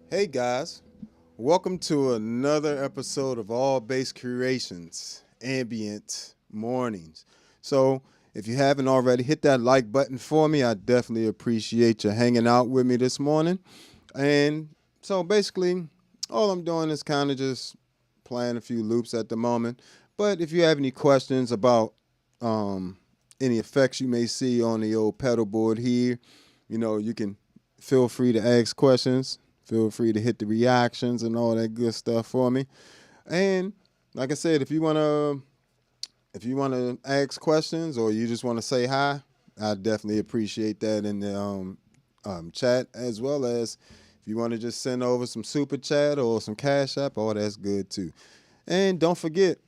Hey guys, welcome to another episode of All Bass Creations, Ambient Mornings. So, if you haven't already, hit that like button for me. I definitely appreciate you hanging out with me this morning. And so, basically, all I'm doing is kind of just playing a few loops at the moment. But if you have any questions about um, any effects you may see on the old pedal board here, you can feel free to ask questions. Feel free to hit the reactions and all that good stuff for me. And like I said, if you wanna ask questions or you just want to say hi, I definitely appreciate that in the chat, as well as if you want to just send over some super chat or some cash app, all that's good too. And don't forget,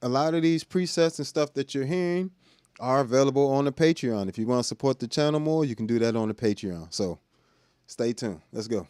a lot of these presets and stuff that you're hearing are available on the Patreon. If you want to support the channel more, you can do that on the Patreon. So stay tuned. Let's go.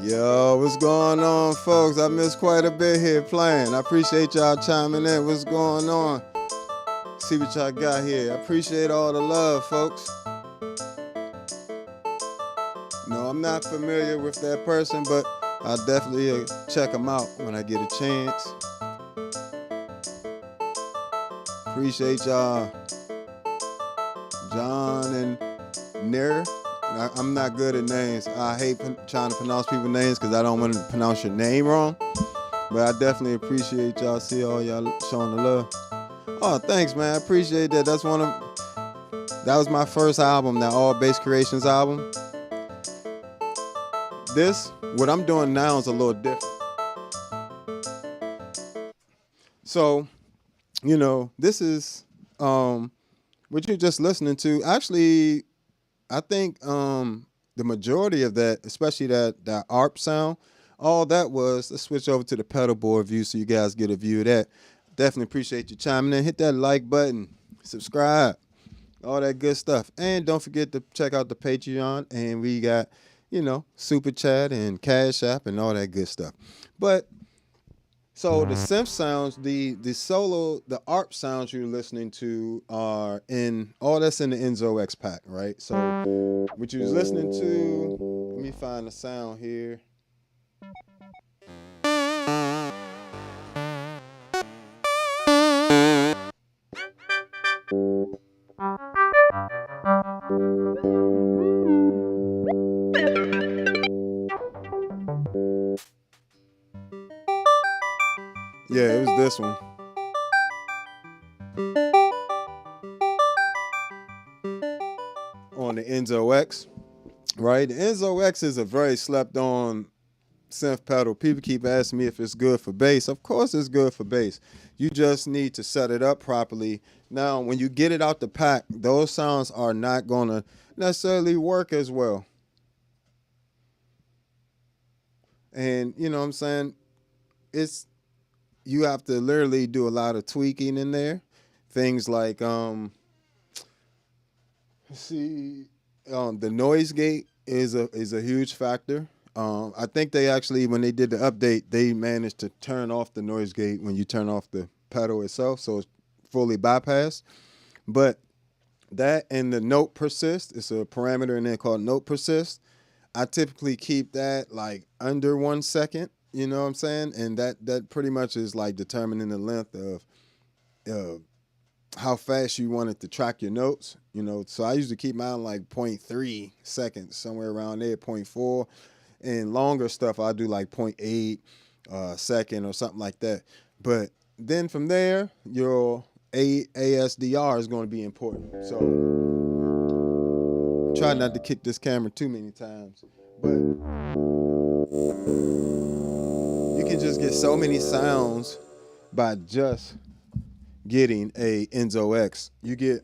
Yo, what's going on, folks? I missed quite a bit here playing. I appreciate y'all chiming in. What's going on? See what y'all got here. I appreciate all the love, folks. No, I'm not familiar with that person, but I'll definitely check them out when I get a chance. Appreciate y'all. John and Nair. I'm not good at names. I hate trying to pronounce people's names because I don't want to pronounce your name wrong. But I definitely appreciate y'all. See all y'all showing the love. Oh, thanks, man. I appreciate that. That's That was my first album, that All Bass Creations album. This, what I'm doing now is a little different. So, you know, this is what you're just listening to. Actually, I think the majority of that, especially that ARP sound, all that was, let's switch over to the pedal board view so you guys get a view of that. Definitely appreciate you chiming in. Hit that like button, subscribe, all that good stuff. And don't forget to check out the Patreon. And we got, you know, Super Chat and Cash App and all that good stuff. But so the synth sounds, the solo, the ARP sounds you're listening to are in, all that's in the Enzo X pack, right? So what you was listening to, let me find the sound here. Yeah, it was this one. On the Enzo X, right? The Enzo X is a very slept on synth pedal. People keep asking me if it's good for bass. Of course it's good for bass. You just need to set it up properly. Now, when you get it out the pack, those sounds are not going to necessarily work as well. And, you know what I'm saying? You have to literally do a lot of tweaking in there. Things like, let's see, the noise gate is a huge factor. I think they actually, when they did the update, they managed to turn off the noise gate when you turn off the pedal itself, so it's fully bypassed. But that and the note persist, it's a parameter in there called note persist. I typically keep that like under 1 second, you know what I'm saying? And that pretty much is like determining the length of how fast you want it to track your notes, you know. So I usually keep mine like 0.3 seconds, somewhere around there, 0.4. And longer stuff, I do like 0.8 second or something like that. But then from there, your ASDR is going to be important. So try not to kick this camera too many times. But you can just get so many sounds by just getting a Enzo X. You get...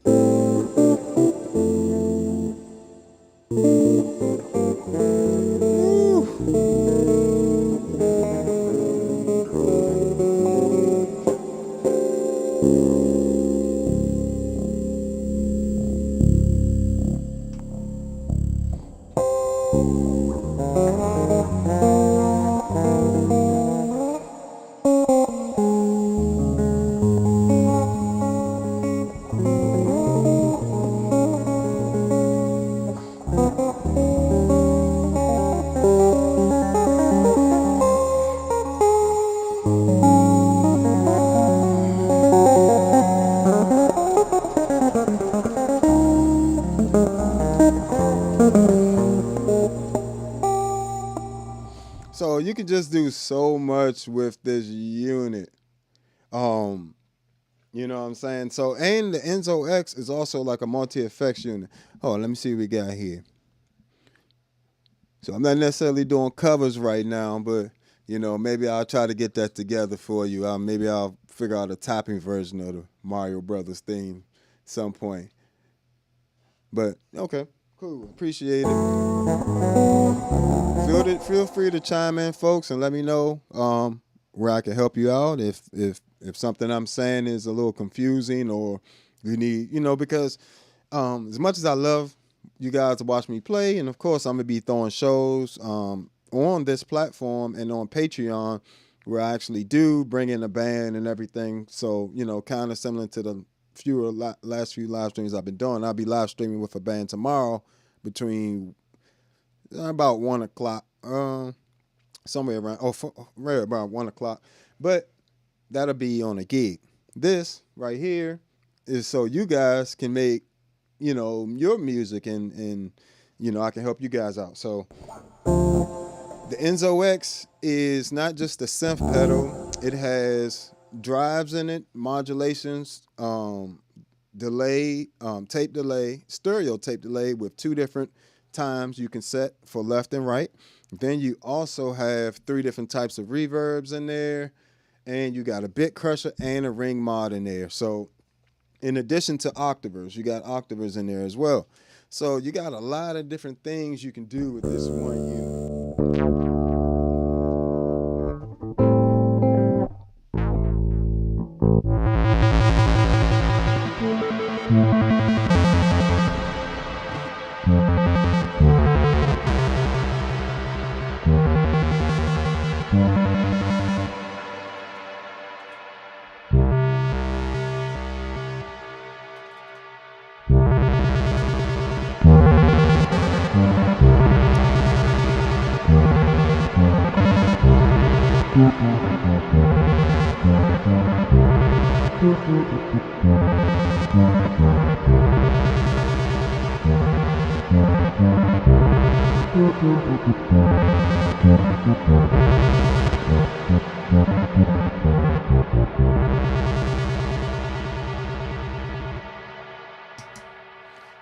So you can just do so much with this unit. You know what I'm saying? So, and the Enzo X is also like a multi-effects unit. Oh, let me see what we got here. So I'm not necessarily doing covers right now, but, you know, maybe I'll try to get that together for you. Maybe I'll figure out a tapping version of the Mario Brothers theme at some point. But, okay, cool. Appreciate it. Feel free to chime in, folks, and let me know where I can help you out. If something I'm saying is a little confusing, or you need, you know, because as much as I love you guys to watch me play, and of course I'm gonna be throwing shows on this platform and on Patreon where I actually do bring in a band and everything. So, you know, kind of similar to the last few live streams I've been doing. I'll be live streaming with a band tomorrow between about 1 o'clock, somewhere around, right about 1 o'clock. But that'll be on a gig. This right here is so you guys can make, you know, your music, and you know, I can help you guys out. So the Enzo X is not just a synth pedal. It has drives in it, modulations, delay, tape delay, stereo tape delay with 2 different times you can set for left and right. Then you also have 3 different types of reverbs in there, and you got a bit crusher and a ring mod in there. So in addition to octavers, you got octavers in there as well. So you got a lot of different things you can do with this one unit.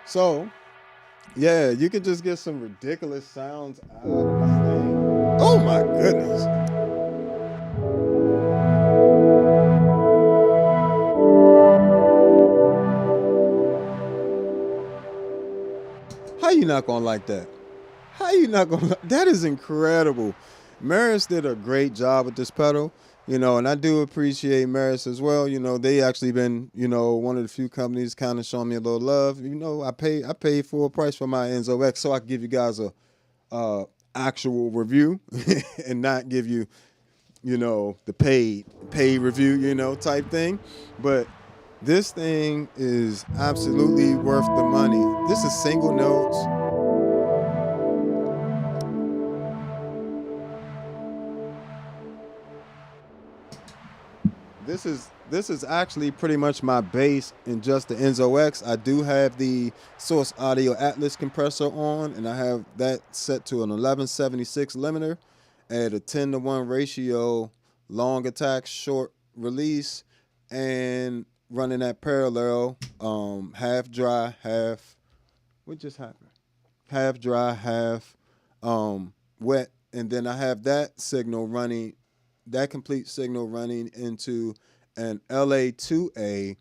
So, yeah, you can just get some ridiculous sounds out of this thing. Oh my goodness. How you not gonna like that? How you not gonna like that? Is incredible. Meris did a great job with this pedal, and I do appreciate Meris as well. They actually been, one of the few companies kind of showing me a little love. I paid full price for my Enzo X, so I can give you guys a actual review and not give you, the paid review, type thing. But this thing is absolutely worth the money. This is single notes. This is actually pretty much my bass in just the Enzo X. I do have the Source Audio Atlas compressor on, and I have that set to an 1176 limiter at a 10-to-1 ratio, long attack, short release, and running that parallel, half dry, half, what just happened? Half dry, half wet, and then I have that complete signal running into an LA2A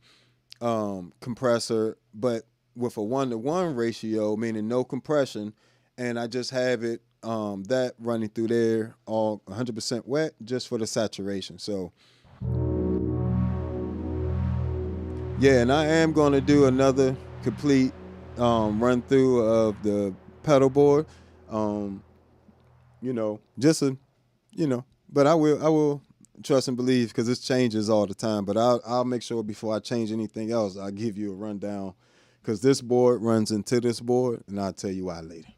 compressor, but with a 1-to-1 ratio, meaning no compression, and I just have it that running through there all 100% wet just for the saturation. So yeah, and I am going to do another complete run through of the pedal board. But I will trust and believe, because this changes all the time. But I'll make sure before I change anything else, I'll give you a rundown, because this board runs into this board, and I'll tell you why later.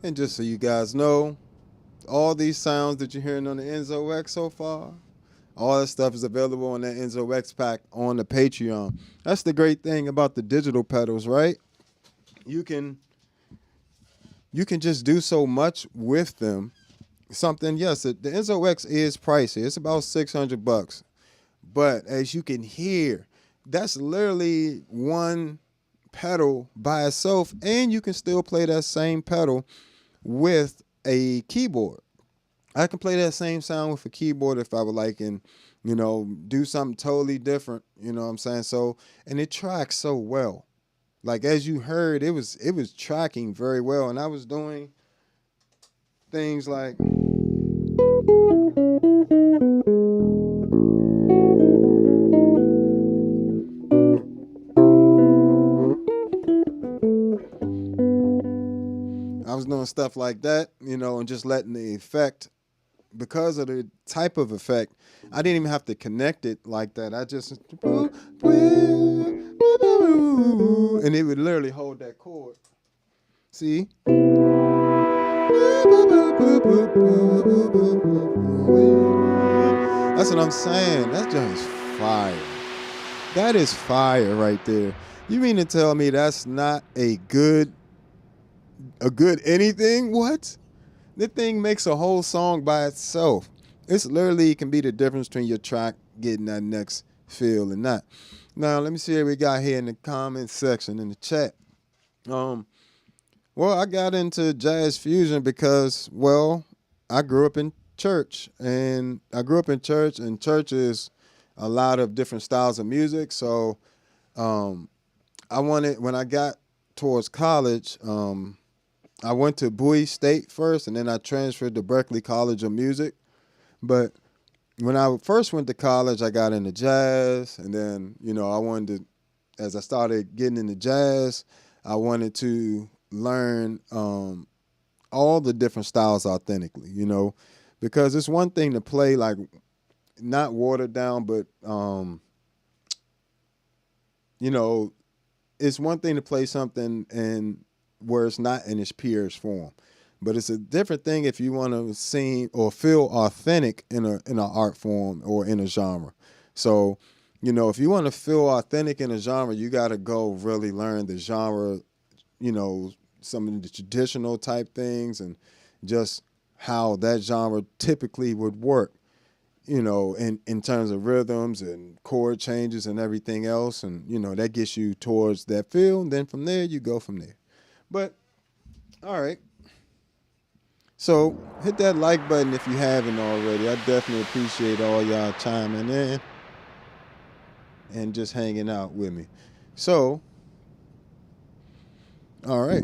And just so you guys know, all these sounds that you're hearing on the Enzo X so far, all that stuff is available on that Enzo X pack on the Patreon. That's the great thing about the digital pedals, right? You can just do so much with them. Something, yes, the Enzo X is pricey. It's about $600. But as you can hear, that's literally one pedal by itself, and you can still play that same pedal with a keyboard. I can play that same sound with a keyboard if I would like, and do something totally different. You know what I'm saying? So, and it tracks so well. Like as you heard, it was tracking very well, and I was doing things like. I was doing stuff like that, and just letting the effect, because of the type of effect, I didn't even have to connect it like that. I just, and it would literally hold that chord. See? That's what I'm saying. That's just fire. That is fire right there. You mean to tell me that's not a good anything? What? The thing makes a whole song by itself. It's literally can be the difference between your track getting that next feel and not. Now, let me see what we got here in the comment section in the chat. Well, I got into jazz fusion because, I grew up in church, and church is a lot of different styles of music. So, when I got towards college, I went to Bowie State first, and then I transferred to Berklee College of Music. But when I first went to college, I got into jazz, and then, as I started getting into jazz, I wanted to learn all the different styles authentically, because it's one thing to play like not watered down, but, it's one thing to play something and where it's not in its purest form. But it's a different thing if you want to sing or feel authentic in an art form or in a genre. So, if you want to feel authentic in a genre, you got to go really learn the genre, some of the traditional type things and just how that genre typically would work, in terms of rhythms and chord changes and everything else. And, that gets you towards that feel. And then from there, you go from there. But, all right. So hit that like button if you haven't already. I definitely appreciate all y'all chiming in and just hanging out with me. So, all right.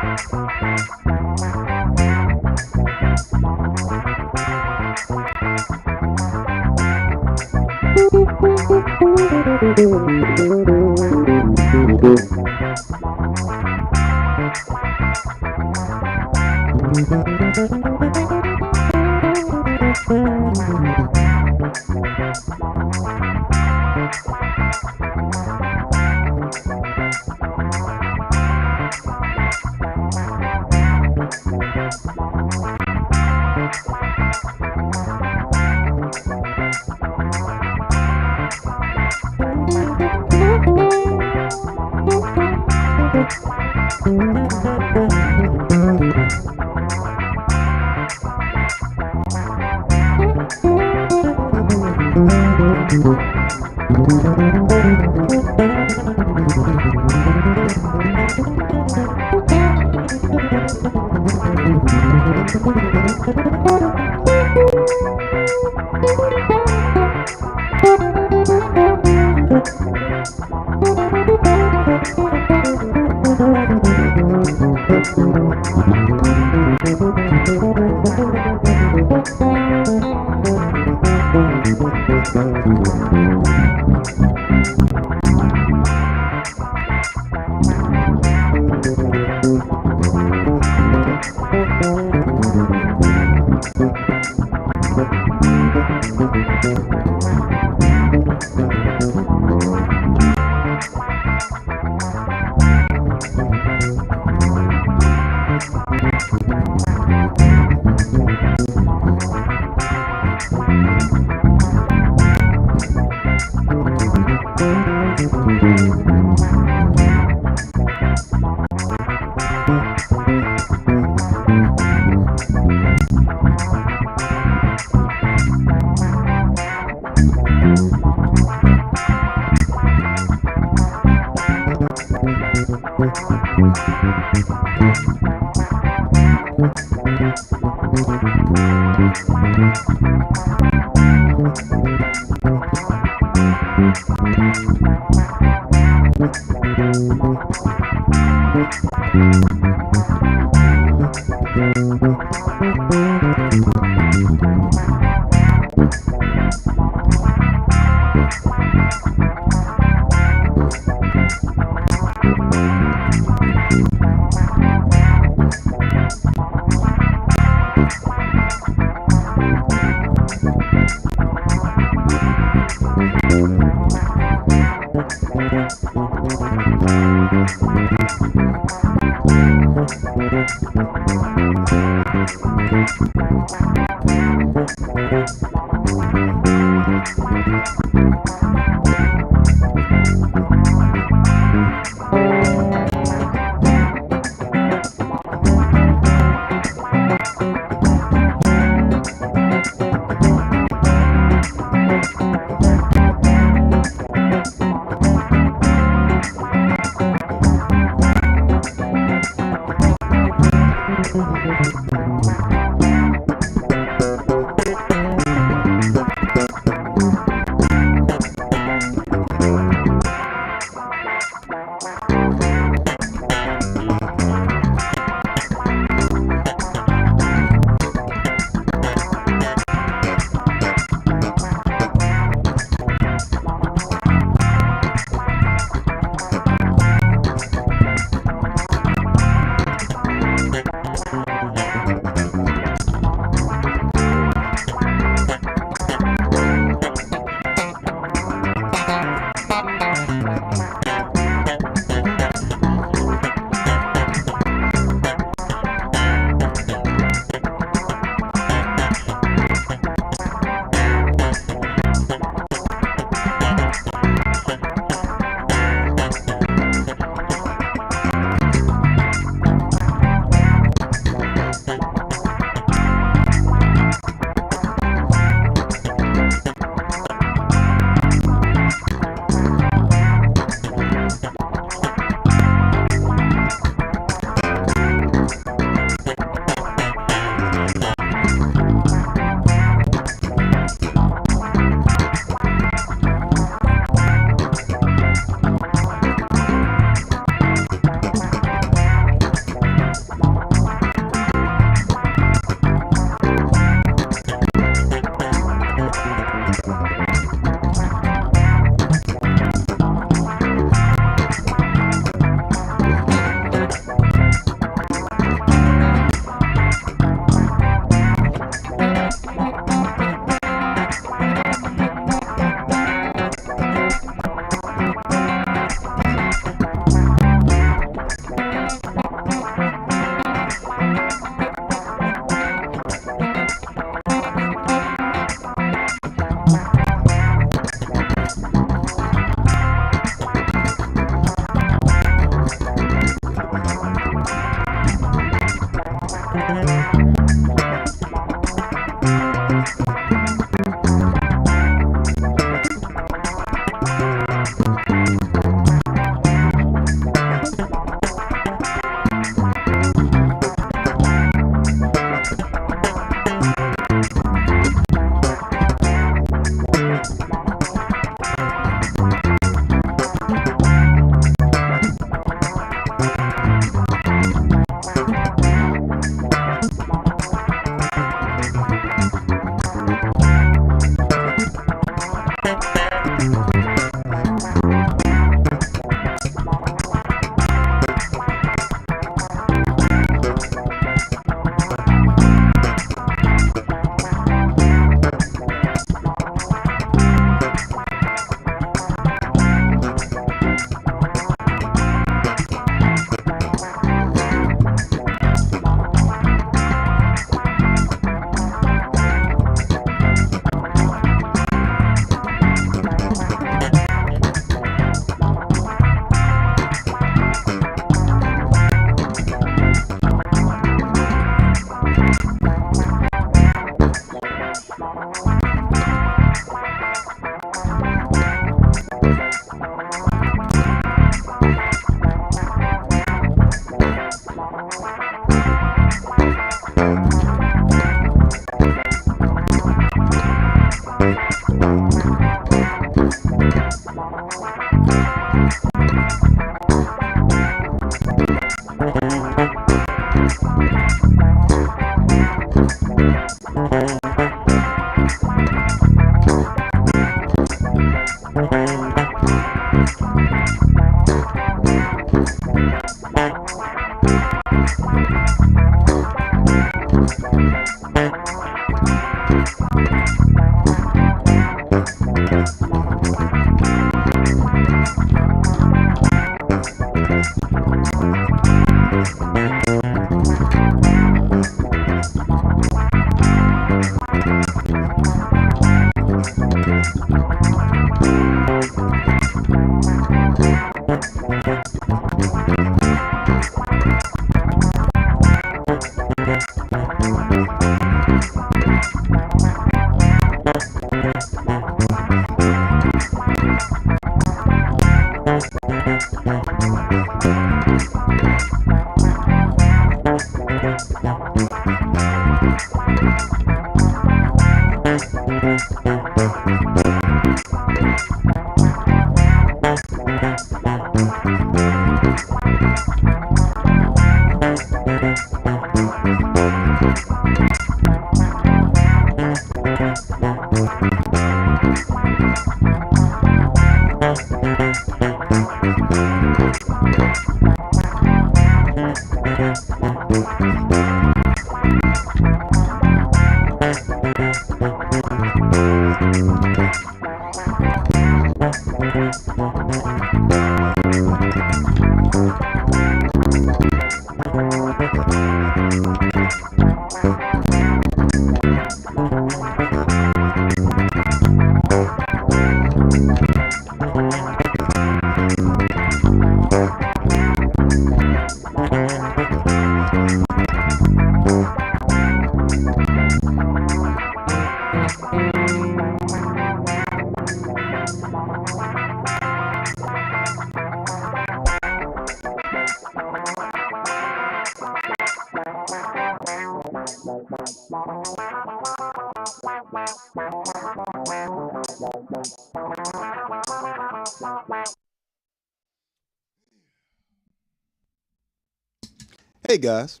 Hey guys,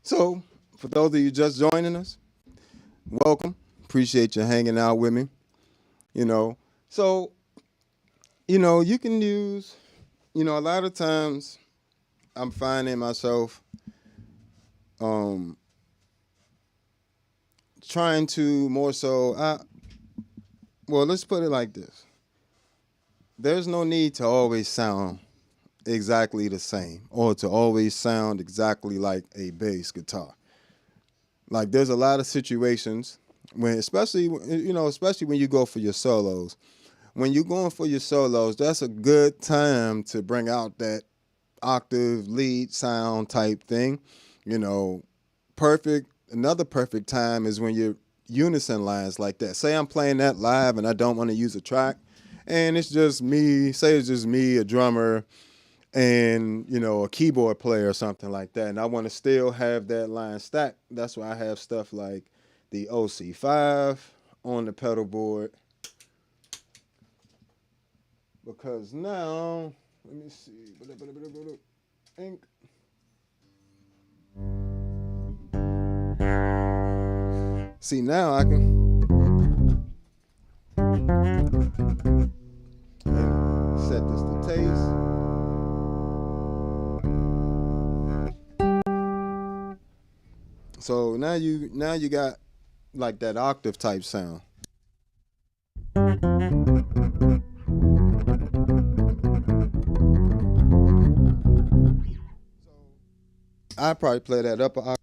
so for those of you just joining us, welcome. Appreciate you hanging out with me. You know, so you can use, a lot of times I'm finding myself um, trying to more so. Well, let's put it like this: there's no need to always sound exactly the same or to always sound exactly like a bass guitar. Like there's a lot of situations when, especially when you go for your solos. When you're going for your solos, that's a good time to bring out that octave lead sound type thing, you know, another perfect time is when you're unison lines like that. Say I'm playing that live and I don't want to use a track, and it's just me, say it's just me, a drummer, and a keyboard player or something like that, and I want to still have that line stacked. That's why I have stuff like the OC5 on the pedal board, because now, let me see, ink. See, now I can set this to taste. So now you got like that octave type sound. I probably play that upper octave.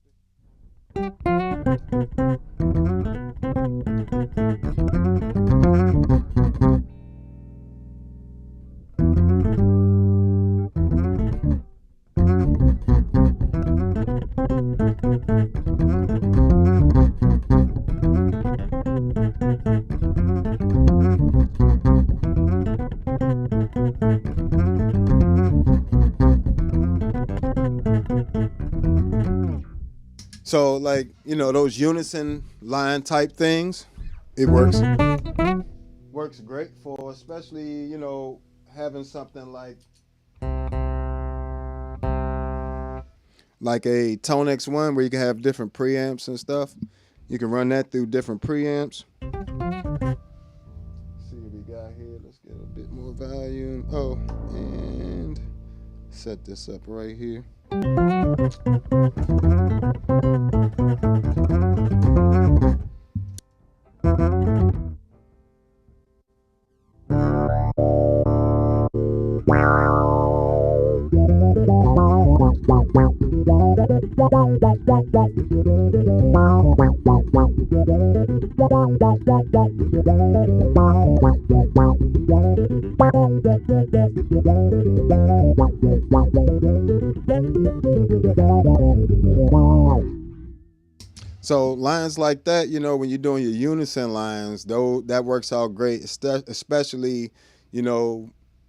So like, those unison line type things, it works great for, especially, having something like a ToneX one where you can have different preamps and stuff. You can run that through different preamps. See what we got here. Let's get a bit more volume. Oh, and set this up right here. So lines like that, when you're doing your unison lines, though, that works out great, especially,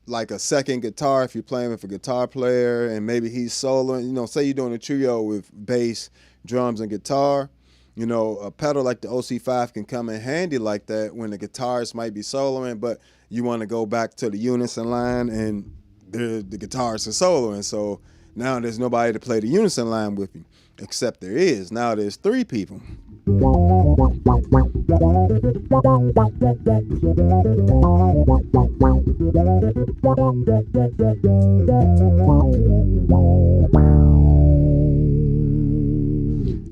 like a second guitar, if you're playing with a guitar player and maybe he's soloing, say you're doing a trio with bass, drums, and guitar, a pedal like the OC5 can come in handy like that when the guitarist might be soloing, but you want to go back to the unison line and the guitarist is soloing. So now there's nobody to play the unison line with you, except there is. Now there's three people.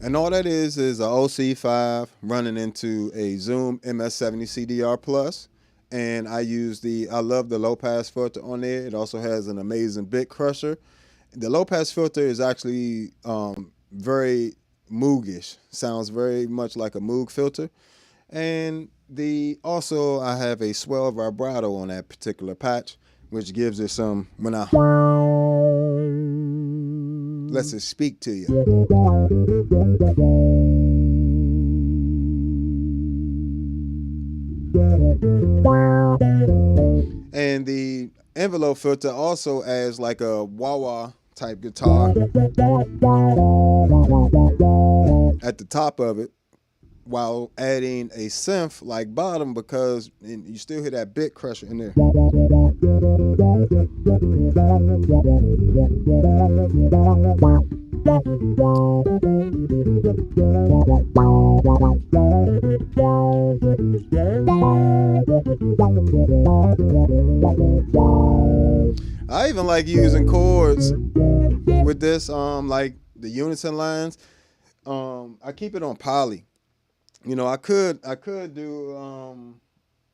And all that is a OC5 running into a Zoom MS-60 CDR Plus. And I love the low pass filter on there. It also has an amazing bit crusher. The low pass filter is actually very Moogish. Sounds very much like a Moog filter. And also I have a swell vibrato on that particular patch, which gives it some, lets it speak to you. And the envelope filter also adds like a wah-wah type guitar at the top of it, while adding a synth like bottom, because you still hear that bit crusher in there. I even like using chords with this, like the unison lines. I keep it on poly. I could do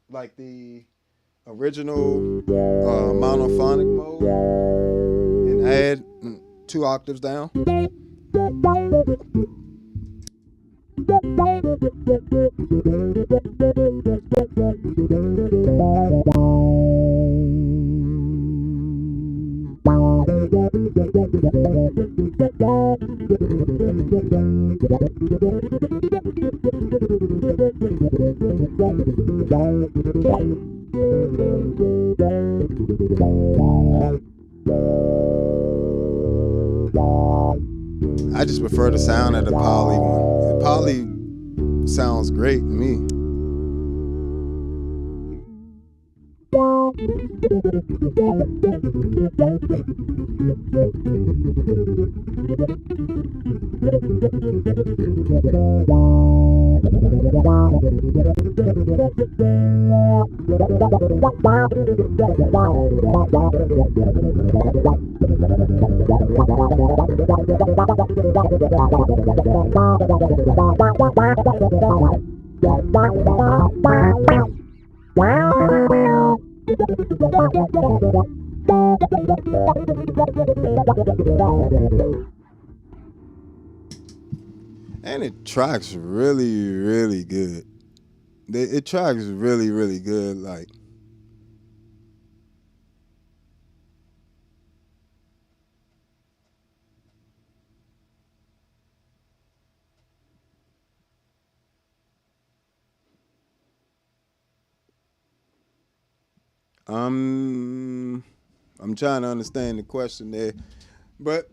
like the original monophonic mode and add 2 octaves down. I just prefer the sound of the poly one. The poly sounds great to me. And it tracks really, really good. It tracks really, really good. Like, I'm trying to understand the question there, but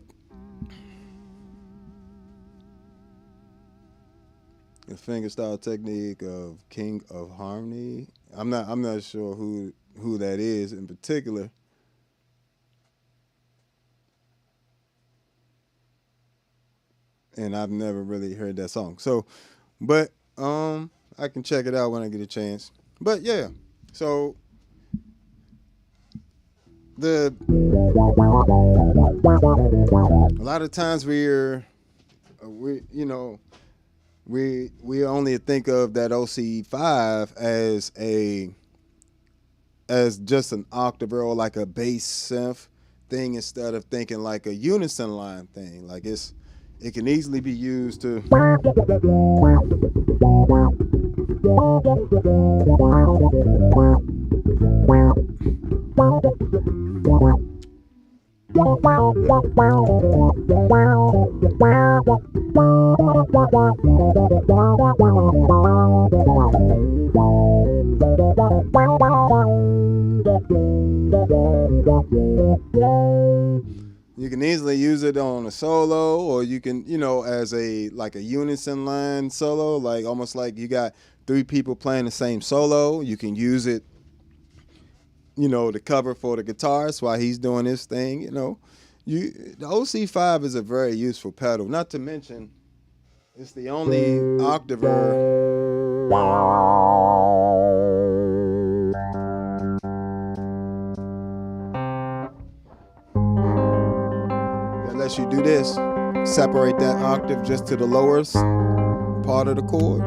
the fingerstyle technique of King of Harmony. I'm not sure who that is in particular. And I've never really heard that song. So, but I can check it out when I get a chance. But yeah. So a lot of times we only think of that OC5 as just an octave or like a bass synth thing instead of thinking like a unison line thing. Like it can easily be used to you can easily use it on a solo, or you can, as a unison line solo, like almost like you got three people playing the same solo. You can use it, to cover for the guitarist while he's doing his thing. The OC5 is a very useful pedal. Not to mention, it's the only octaver that lets you do this. Separate that octave just to the lowest part of the chord.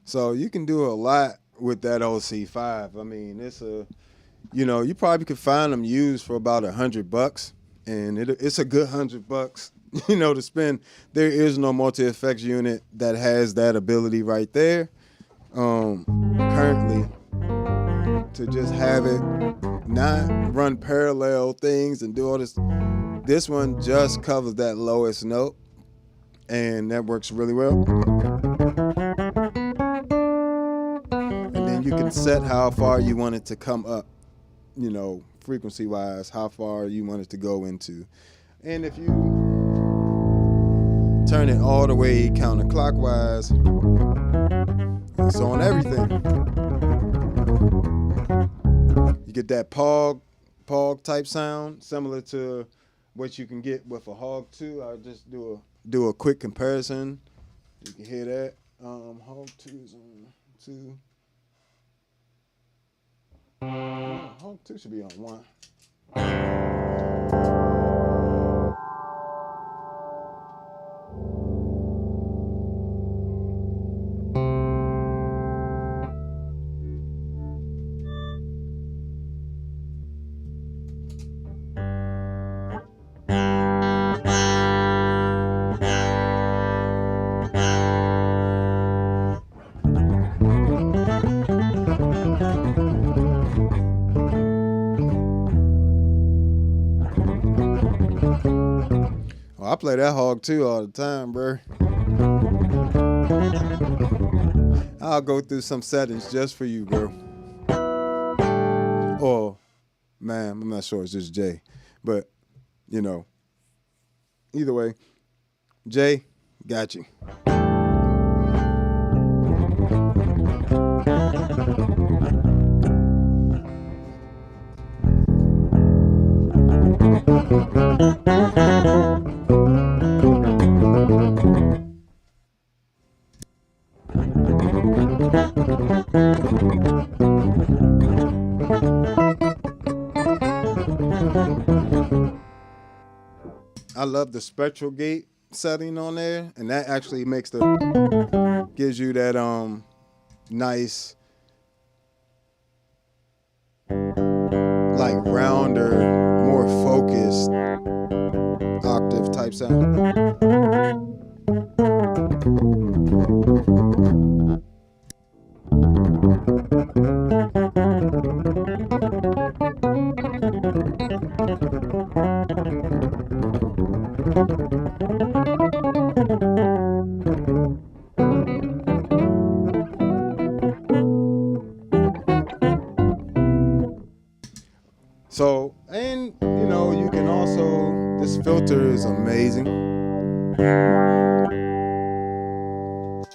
So you can do a lot with that OC5. I mean, it's you probably could find them used for about $100, and it's a good $100, to spend. There is no multi-effects unit that has that ability right there. Currently, to just have it not run parallel things and do all this. This one just covers that lowest note, and that works really well. And then you can set how far you want it to come up, frequency wise, how far you want it to go into. And if you turn it all the way counterclockwise, it's on everything. You get that pog type sound, similar to what you can get with a Hog 2. I'll just do a quick comparison. You can hear that. Hog 2 is on 2. Hog 2 should be on 1. Oh, I play that Hog 2 all the time, bro. I'll go through some settings just for you, bro. Or, man, I'm not sure it's just Jay. But, you know, either way, Jay, got you. I love the spectral gate setting on there, and that actually gives you that nice like rounder, more focused octave type sound. So, and you know, you can also, this filter is amazing.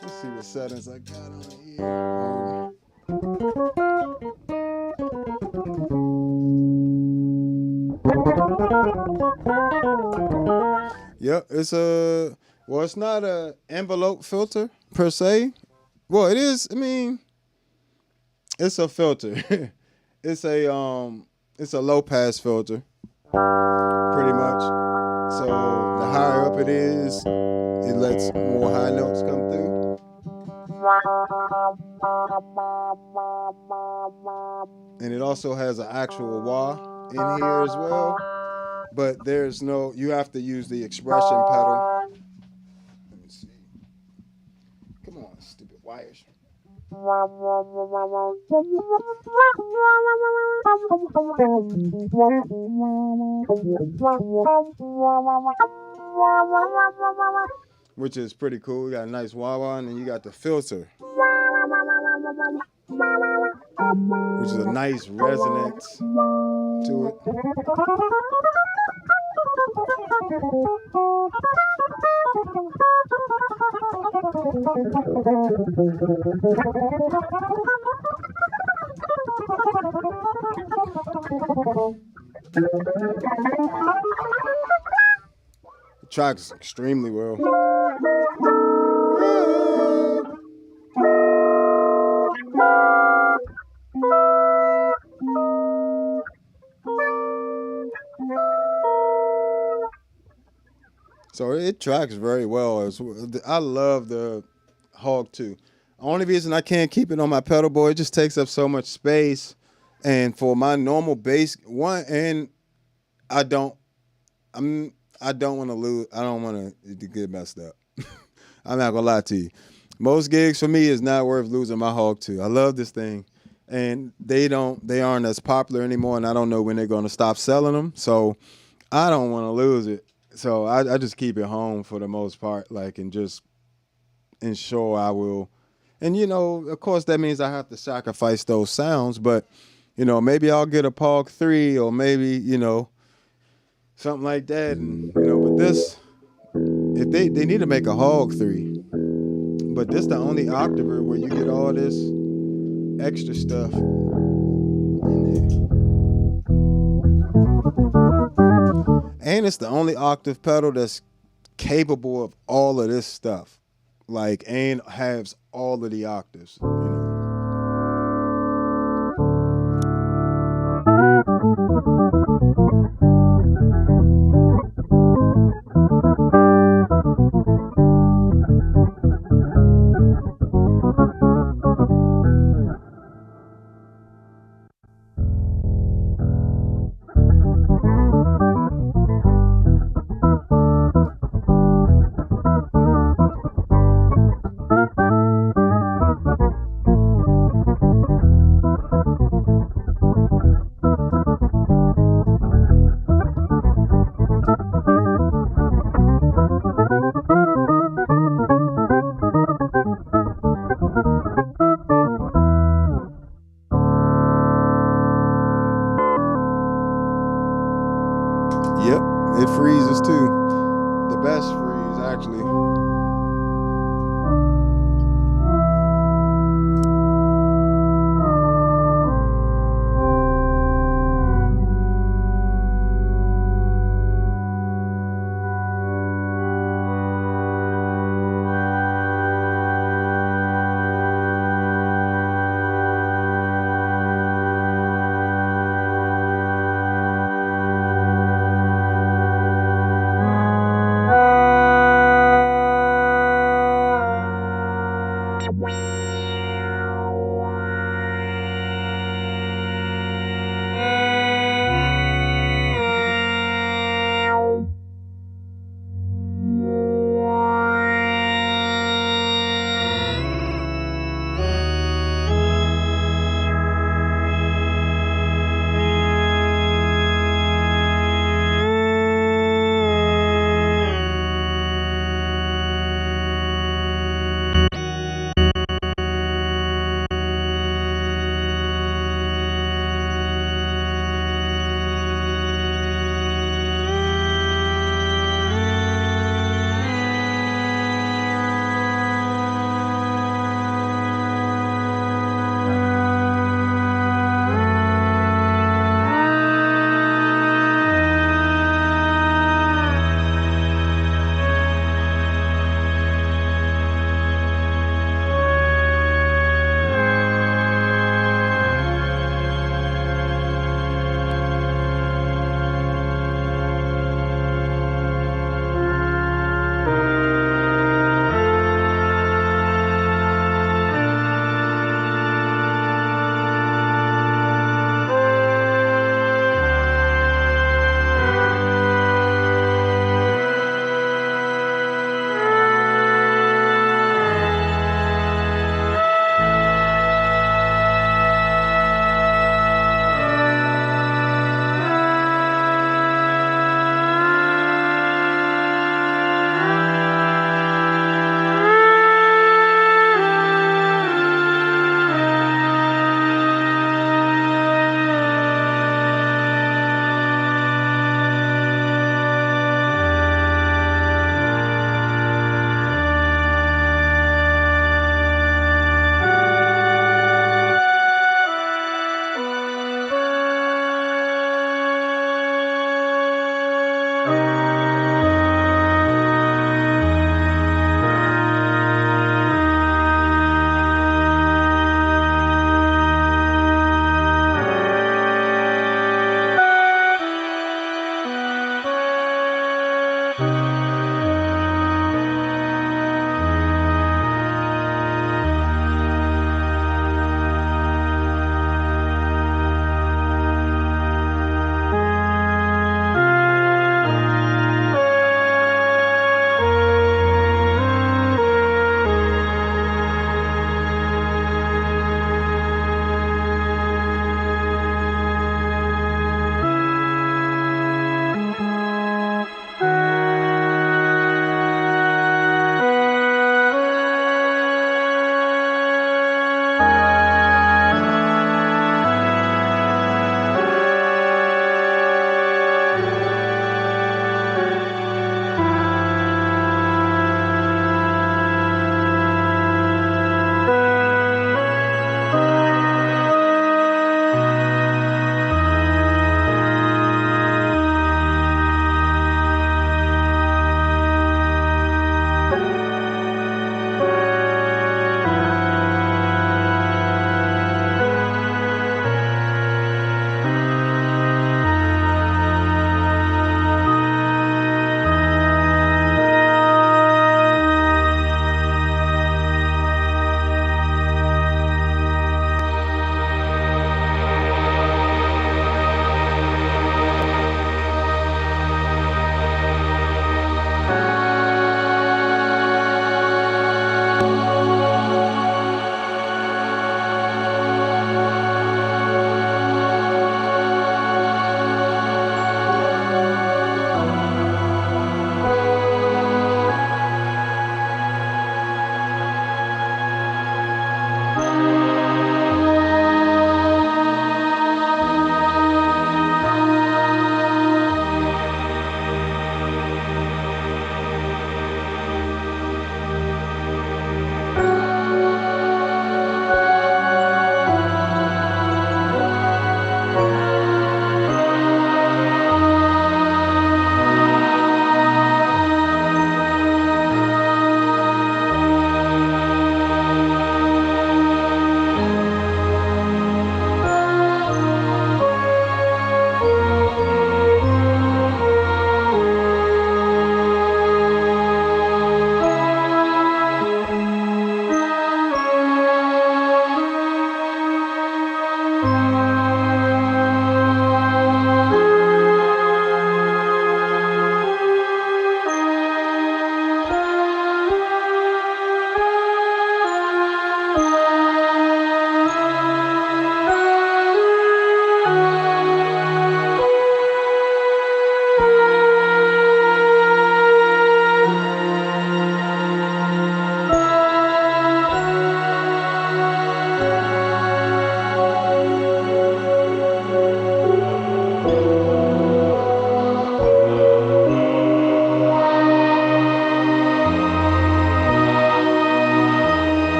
Let's see what settings I got on here. Yep, it's well, it's not a envelope filter per se. Well, it is, I mean, it's a filter. It's a low pass filter, pretty much. So the higher up it is, it lets more high notes come through. And it also has an actual wah in here as well. But there's no, you have to use the expression pedal. Let me see. Come on, stupid wires. Which is pretty cool. You got a nice wah-wah, and then you got the filter, which is a nice resonance to it. It tracks extremely well. So it tracks very well. I love the Hog 2. Only reason I can't keep it on my pedal board, it just takes up so much space. And for my normal bass, I don't want to lose. I don't want to get messed up. I'm not gonna lie to you. Most gigs for me is not worth losing my Hog 2. I love this thing, and they aren't as popular anymore, and I don't know when they're gonna stop selling them. So I don't want to lose it. So I just keep it home for the most part, like, and just ensure I will. And, you know, of course, that means I have to sacrifice those sounds, but, you know, maybe I'll get a Pog 3 or maybe, you know, something like that. And, you know, but this, if they need to make a Hog 3, but this the only octaver where you get all this extra stuff in there. And it's the only octave pedal that's capable of all of this stuff. Like, and has all of the octaves, you know. It freezes too. The best freeze actually.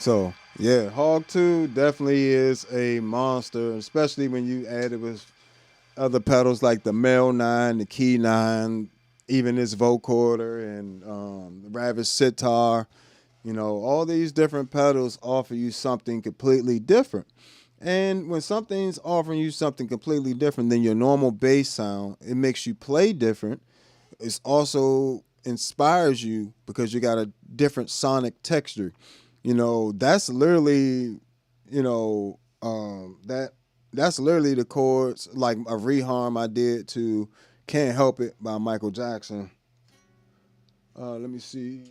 So yeah, Hog 2 definitely is a monster, especially when you add it with other pedals like the Mel 9, the Key 9, even this vocoder and the Ravish Sitar. You know, all these different pedals offer you something completely different. And when something's offering you something completely different than your normal bass sound, it makes you play different. It also inspires you because you got a different sonic texture. You know, that's literally, you know, that's literally the chords like a reharm I did to "Can't Help It" by Michael Jackson. Let me see.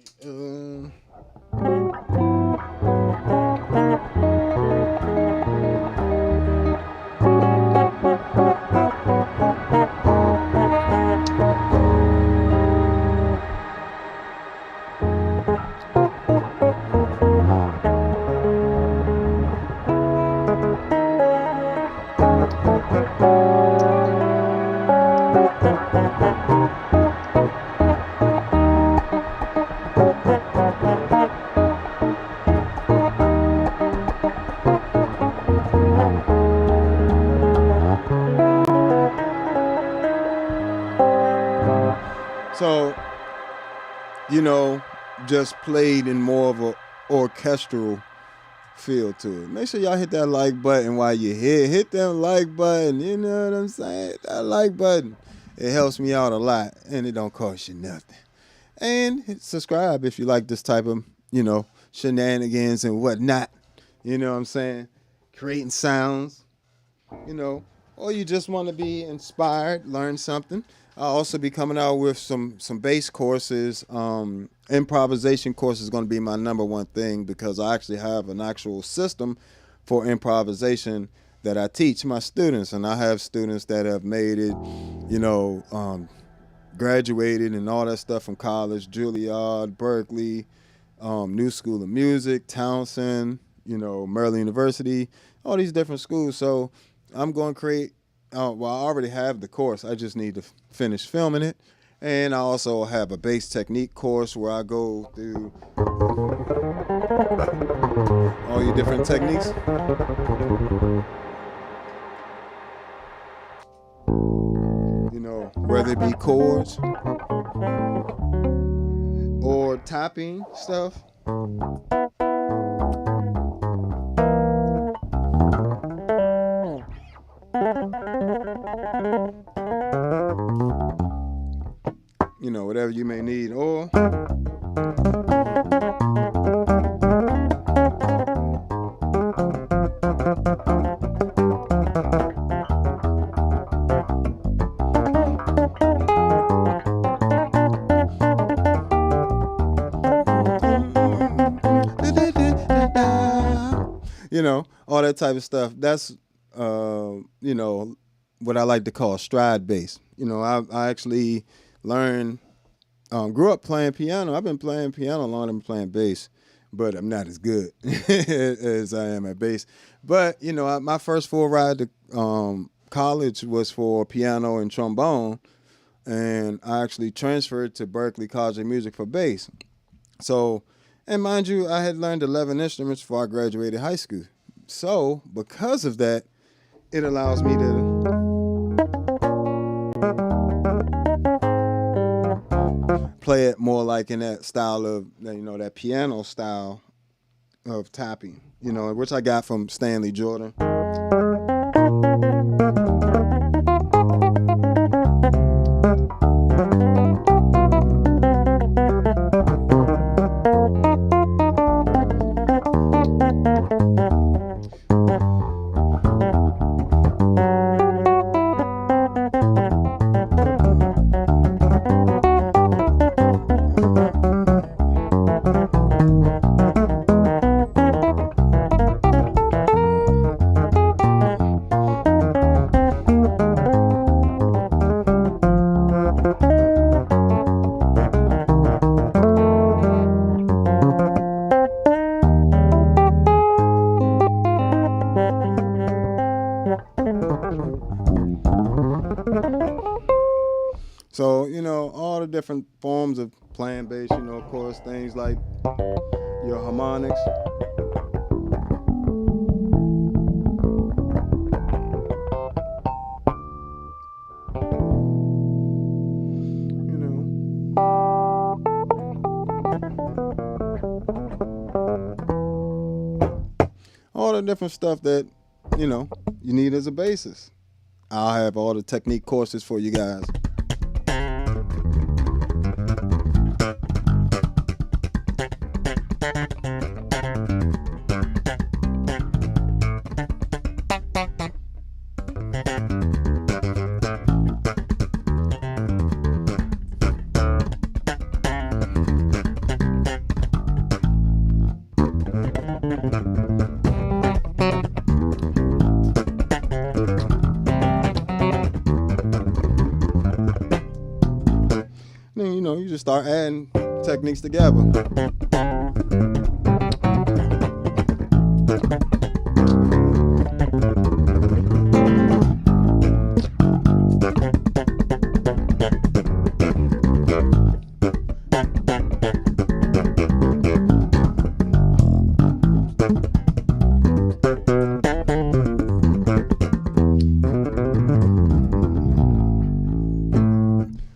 So, you know, just played in more of a orchestral feel to it. Make sure y'all hit that like button while you're here. Hit that like button. You know what I'm saying? That like button. It helps me out a lot, and it don't cost you nothing. And subscribe if you like this type of, you know, shenanigans and whatnot. You know what I'm saying? Creating sounds, you know, or you just want to be inspired, learn something. I'll also be coming out with some bass courses. Improvisation course is going to be my number one thing because I actually have an actual system for improvisation that I teach my students, and I have students that have made it, you know, graduated and all that stuff from college, Juilliard, Berkeley, New School of Music, Townsend, you know, Maryland University, all these different schools. So I'm going to create, well, I already have the course. I just need to finish filming it. And I also have a bass technique course where I go through all your different techniques. You know, whether it be chords or tapping stuff. You know, whatever you may need, or you know, all that type of stuff. That's you know, what I like to call stride bass. You know, I actually learned, grew up playing piano. I've been playing piano longer than playing bass, but I'm not as good as I am at bass. But, you know, my first full ride to college was for piano and trombone, and I actually transferred to Berkeley College of Music for bass. So, and mind you, I had learned 11 instruments before I graduated high school. So, because of that, it allows me to play it more like in that style of, you know, that piano style of tapping, you know, which I got from Stanley Jordan. So, you know, all the different forms of playing bass, you know, of course, things like your harmonics, All the different stuff that, you need as a bassist. I'll have all the technique courses for you guys. Then, you just start adding techniques together.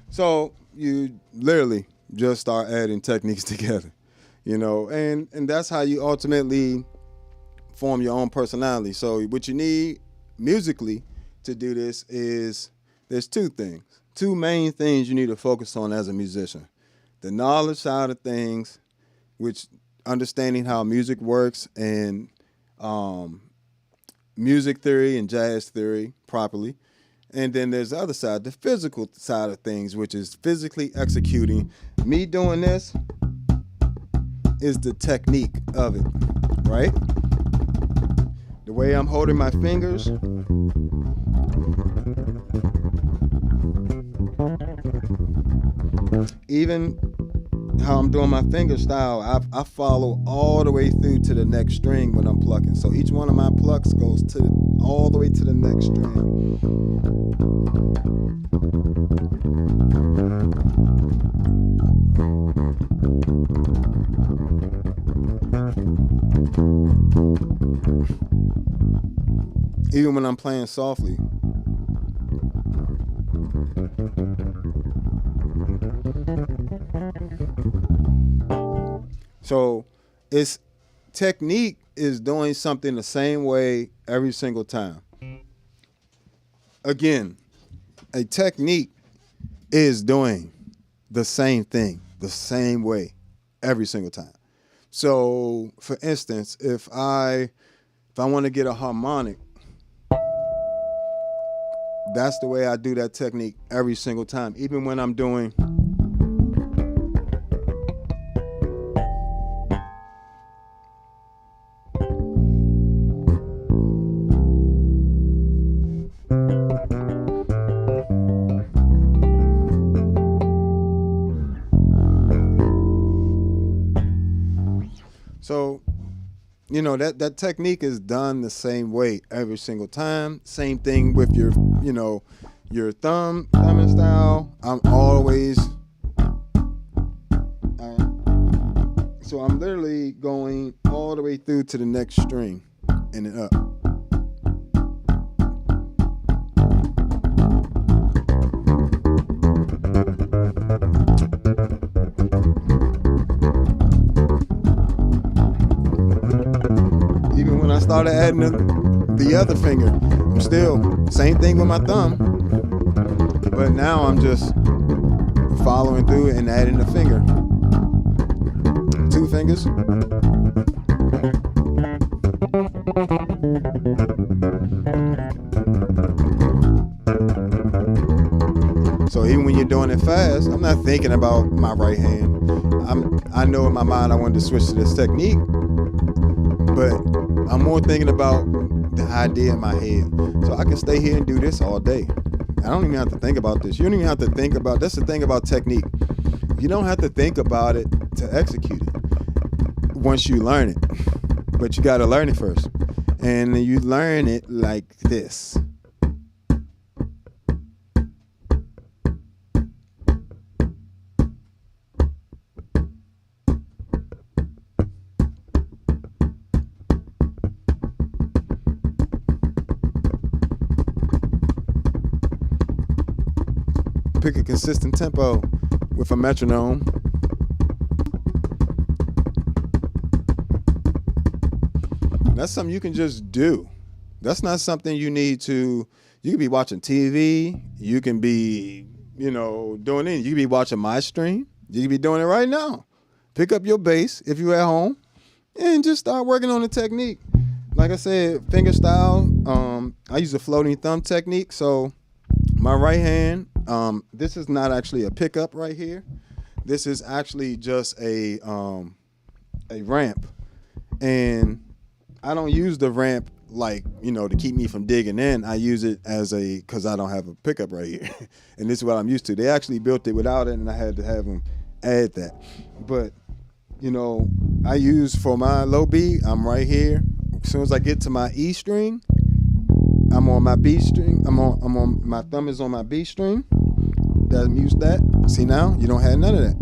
So you literally just start adding techniques together, and that's how you ultimately form your own personality. So what you need musically to do this is there's two main things you need to focus on as a musician. The knowledge side of things, which understanding how music works and music theory and jazz theory properly. And then there's the other side, the physical side of things, which is physically executing. Me doing this is the technique of it, right? The way I'm holding my fingers. Even how I'm doing my finger style, I follow all the way through to the next string when I'm plucking. So each one of my plucks goes all the way to the next string. Even when I'm playing softly. So it's technique is doing something the same way every single time. Again, a technique is doing the same thing the same way every single time. So for instance, if I want to get a harmonic, that's the way I do that technique every single time, even when I'm doing So, that technique is done the same way every single time. Same thing with your thumbing style. So I'm literally going all the way through to the next string and then up. I started adding the other finger. I'm still, same thing with my thumb, but now I'm just following through and adding a finger. 2 fingers. So even when you're doing it fast, I'm not thinking about my right hand. I know in my mind I wanted to switch to this technique, but I'm more thinking about the idea in my head. So I can stay here and do this all day. I don't even have to think about this. You don't even have to think about, that's the thing about technique. You don't have to think about it to execute it once you learn it. But you got to learn it first. And you learn it like this. pick a consistent tempo with a metronome. That's something you can just do. That's not something you need to, you can be watching TV, you can be, doing anything. You can be watching my stream, you can be doing it right now. Pick up your bass if you're at home and just start working on the technique. Like I said, finger style, I use a floating thumb technique. So my right hand, this is not actually a pickup right here. This is actually just a ramp. And I don't use the ramp to keep me from digging in. I use it because I don't have a pickup right here. And this is what I'm used to. They actually built it without it, and I had to have them add that. But, I use for my low B, I'm right here. As soon as I get to my E string, I'm on my B string. My thumb is on my B string. Doesn't use that. See now, you don't have none of that.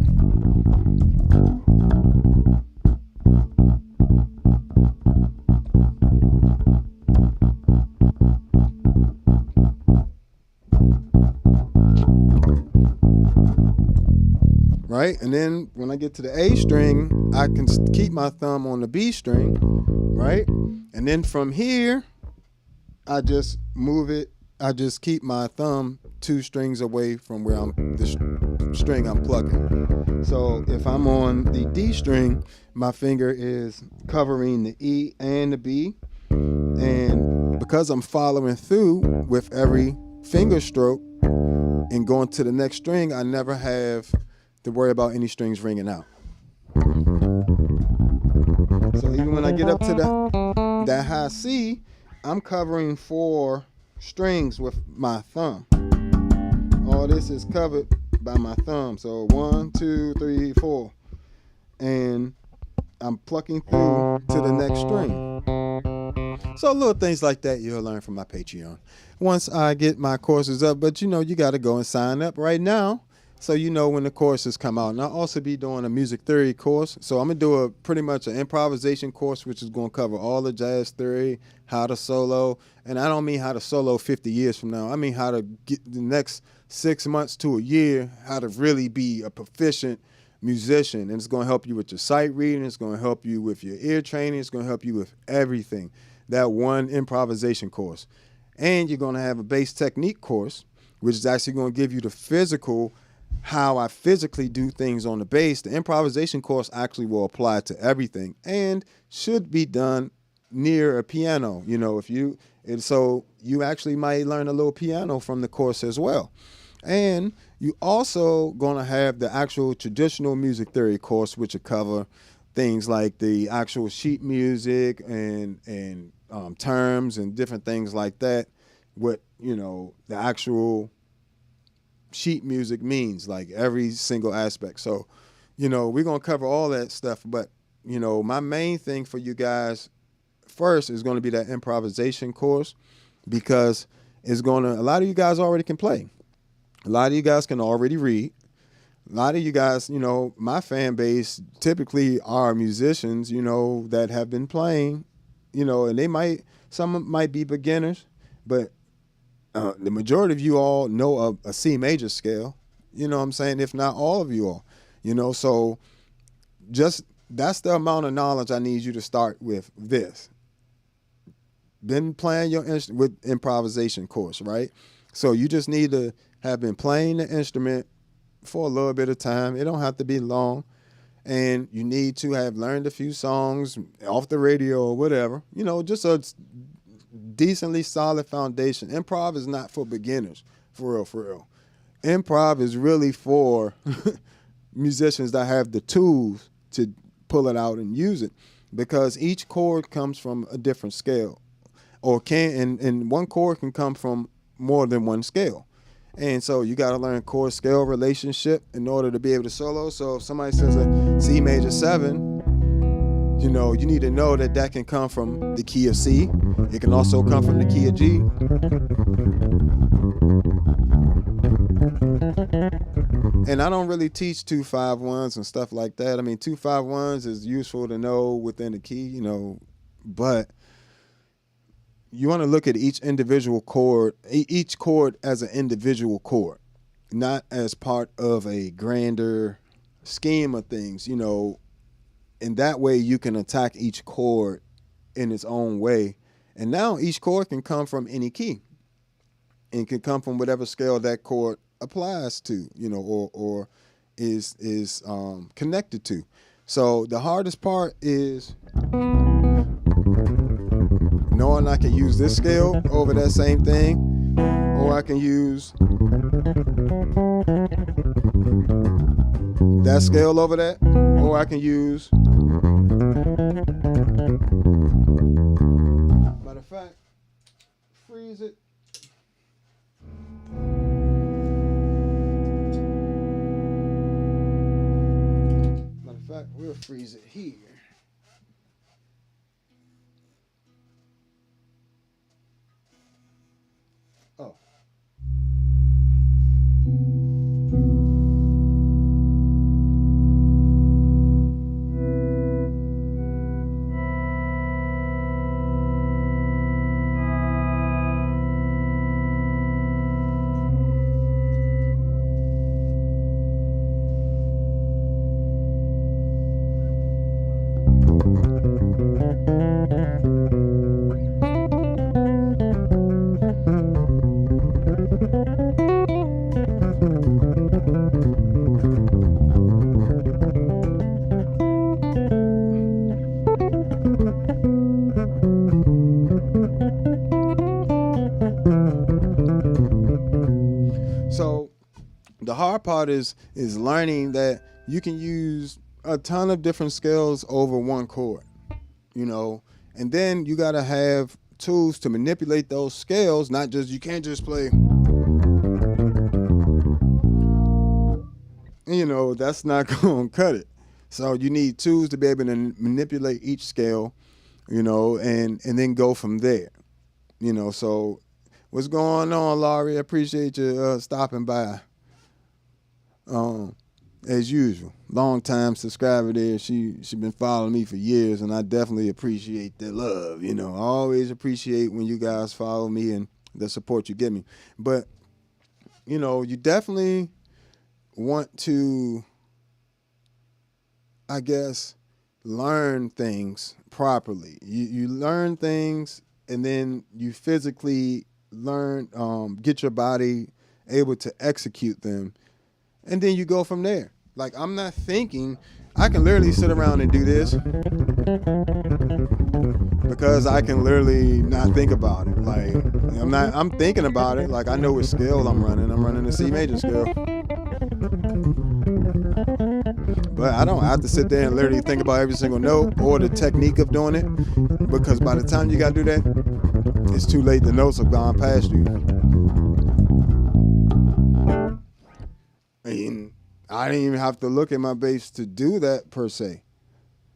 Right? And then when I get to the A string, I can keep my thumb on the B string, right? And then from here, I just move it. I just keep my thumb 2 strings away from where the string I'm plucking. So if I'm on the D string, my finger is covering the E and the B. And because I'm following through with every finger stroke and going to the next string, I never have to worry about any strings ringing out. So even when I get up to that high C, I'm covering 4 strings with my thumb. All this is covered by my thumb. So 1, 2, 3, 4. And I'm plucking through to the next string. So little things like that you'll learn from my Patreon once I get my courses up. But you got to go and sign up right now, so when the courses come out. And I'll also be doing a music theory course. So I'm going to do pretty much an improvisation course, which is going to cover all the jazz theory, how to solo. And I don't mean how to solo 50 years from now. I mean how to get the next 6 months to a year, how to really be a proficient musician. And it's going to help you with your sight reading. It's going to help you with your ear training. It's going to help you with everything. That one improvisation course. And you're going to have a bass technique course, which is actually going to give you the physical, how I physically do things on the bass. The improvisation course actually will apply to everything and should be done near a piano. So you actually might learn a little piano from the course as well. And you also going to have the actual traditional music theory course, which will cover things like the actual sheet music and terms and different things like that. What the actual sheet music means, like every single aspect. So, we're going to cover all that stuff. But, my main thing for you guys first is going to be that improvisation course, because a lot of you guys already can play. A lot of you guys can already read. A lot of you guys, my fan base typically are musicians, that have been playing, and some might be beginners, but the majority of you all know a C major scale, what I'm saying? If not all of you all, so just that's the amount of knowledge I need you to start with this. Been playing your with improvisation course, right? So you just need to have been playing the instrument for a little bit of time. It don't have to be long. And you need to have learned a few songs off the radio or whatever, just a decently solid foundation. Improv is not for beginners, for real. Improv is really for musicians that have the tools to pull it out and use it, because each chord comes from a different scale, and one chord can come from more than one scale. And so you got to learn chord scale relationship in order to be able to solo. So if somebody says a C major 7, you need to know that can come from the key of C. It can also come from the key of G. And I don't really teach 2-5-1s and stuff like that. I mean, 2-5-1s is useful to know within the key, but you want to look at each chord as an individual chord. not as part of a grander scheme of things, in that way you can attack each chord in its own way. And now each chord can come from any key and can come from whatever scale that chord applies to, or is connected to. So the hardest part is knowing I can use this scale over that same thing, or I can use that scale over that, or I can use, matter of fact, freeze it. Matter of fact, we'll freeze it here. Oh. So the hard part is learning that you can use a ton of different scales over one chord, and then you got to have tools to manipulate those scales. Not just, you can't just play, that's not going to cut it. So you need tools to be able to manipulate each scale, and then go from there, so what's going on, Laurie? I appreciate you stopping by. As usual, long time subscriber there. She been following me for years, and I definitely appreciate the love. I always appreciate when you guys follow me and the support you give me. But you definitely want to, I guess, learn things properly. You learn things, and then you physically learn, get your body able to execute them, and then you go from there. Like, I'm not thinking, I can literally sit around and do this because I can literally not think about it. Like, I'm thinking about it. Like, I know what scale I'm running a C major scale. But I don't have to sit there and literally think about every single note or the technique of doing it, because by the time you got to do that, it's too late. The notes have gone past you. And I didn't even have to look at my bass to do that per se,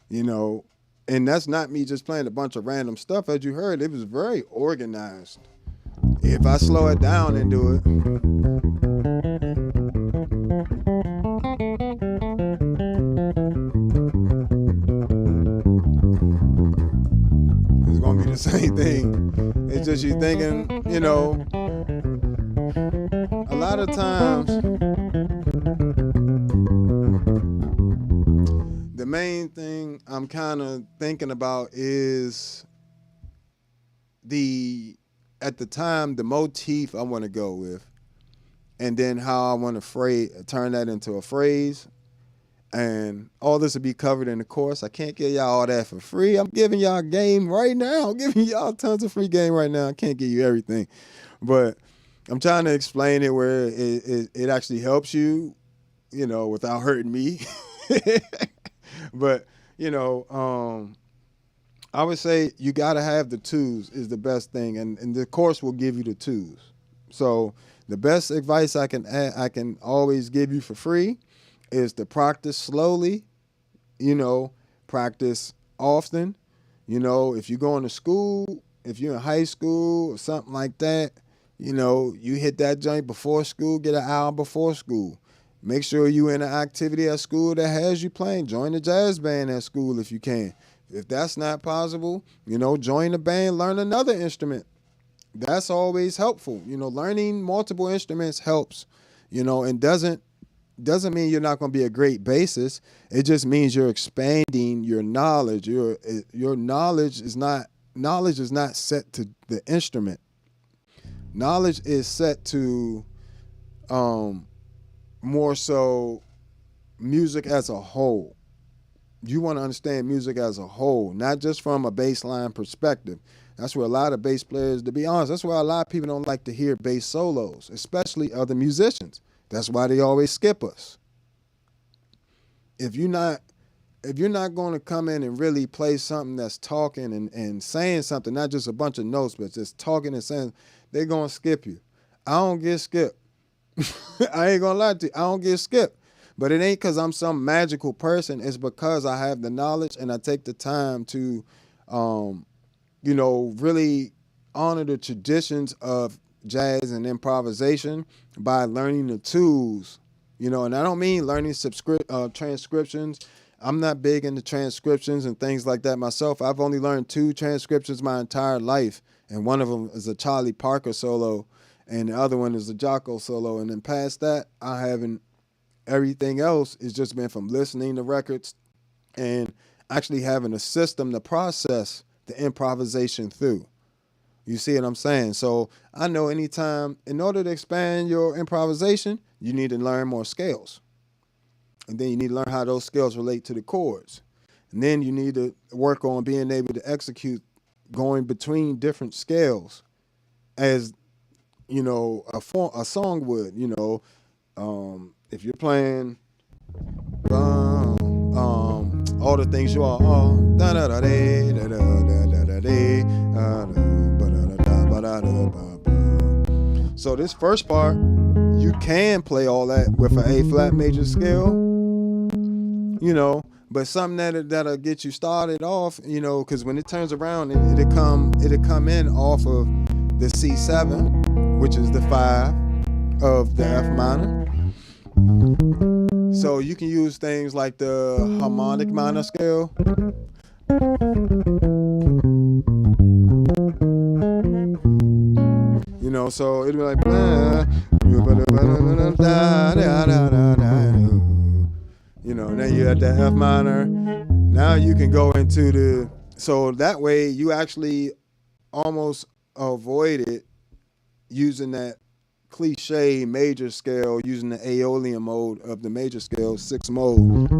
and that's not me just playing a bunch of random stuff. As you heard, it was very organized. If I slow it down and do it, it's gonna be the same thing. It's just you thinking, a lot of times the main thing I'm kind of thinking about is at the time, the motif I want to go with, and then how I want to turn that into a phrase. And all this will be covered in the course. I can't give y'all all that for free. I'm giving y'all game right now. I'm giving y'all tons of free game right now. I can't give you everything. But I'm trying to explain it where it actually helps you, without hurting me. But, I would say you got to have the tools is the best thing. And the course will give you the tools. So the best advice I can always give you for free is to practice slowly, practice often. If you're going to school, if you're in high school or something like that, you hit that joint before school, get an hour before school. Make sure you in an activity at school that has you playing. Join the jazz band at school if you can. If that's not possible, join the band, learn another instrument. That's always helpful. Learning multiple instruments helps. and doesn't mean you're not going to be a great bassist. It just means you're expanding your knowledge. Your knowledge is not set to the instrument. Knowledge is set to more so music as a whole. You want to understand music as a whole, not just from a bass line perspective. That's where a lot of bass players, to be honest, that's why a lot of people don't like to hear bass solos, especially other musicians. That's why they always skip us. If you're not going to come in and really play something that's talking and saying something, not just a bunch of notes, but just talking and saying, they're going to skip you. I don't get skipped. I ain't going to lie to you. I don't get skipped. But it ain't because I'm some magical person. It's because I have the knowledge and I take the time to, really honor the traditions of jazz and improvisation by learning the tools, and I don't mean learning transcriptions. I'm not big into transcriptions and things like that myself. I've only learned 2 transcriptions my entire life, and one of them is a Charlie Parker solo, and the other one is a Jocko solo, and then past that, I haven't. Everything else has just been from listening to records and actually having a system to process the improvisation through. You see what I'm saying? So I know anytime, in order to expand your improvisation, you need to learn more scales. And then you need to learn how those scales relate to the chords. And then you need to work on being able to execute going between different scales as, a song would, if you're playing all the things you are, so this first part, you can play all that with an A flat major scale, but something that'll get you started off, because when it turns around, it'll come in off of the C7, which is the 5 of the F minor. So you can use things like the harmonic minor scale. So it'd be like, then you had that F minor. Now you can go into so that way you actually almost avoided using that cliche major scale, using the Aeolian mode of the major scale, 6 mode.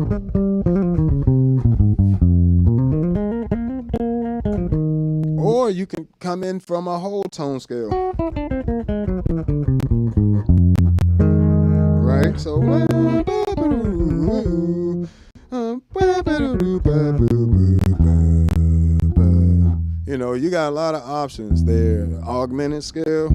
Or you can come in from a whole tone scale. Right? So you got a lot of options there. Augmented scale.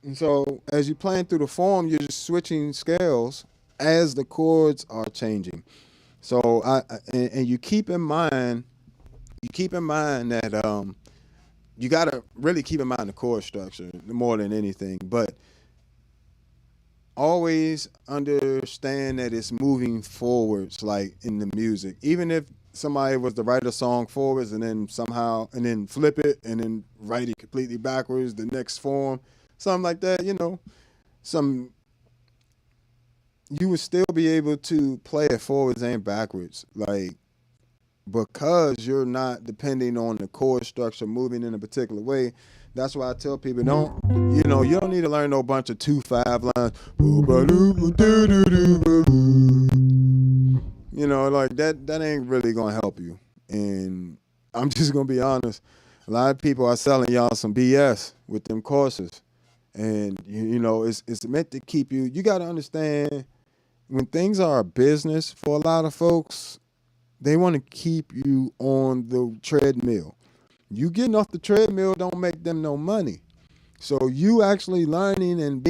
And so as you're playing through the form, you're just switching scales as the chords are changing. So and you keep in mind that you gotta really keep in mind the chord structure more than anything, but always understand that it's moving forwards, like in the music. Even if somebody was to write a song forwards and then flip it and then write it completely backwards, the next form, something like that, you would still be able to play it forwards and backwards, like, because you're not depending on the chord structure moving in a particular way. That's why I tell people, you don't need to learn no bunch of 2/5 lines. Like that ain't really gonna help you. And I'm just gonna be honest, a lot of people are selling y'all some BS with them courses. And it's meant to keep you. You got to understand, when things are a business for a lot of folks, they want to keep you on the treadmill. You getting off the treadmill don't make them no money. So you actually learning and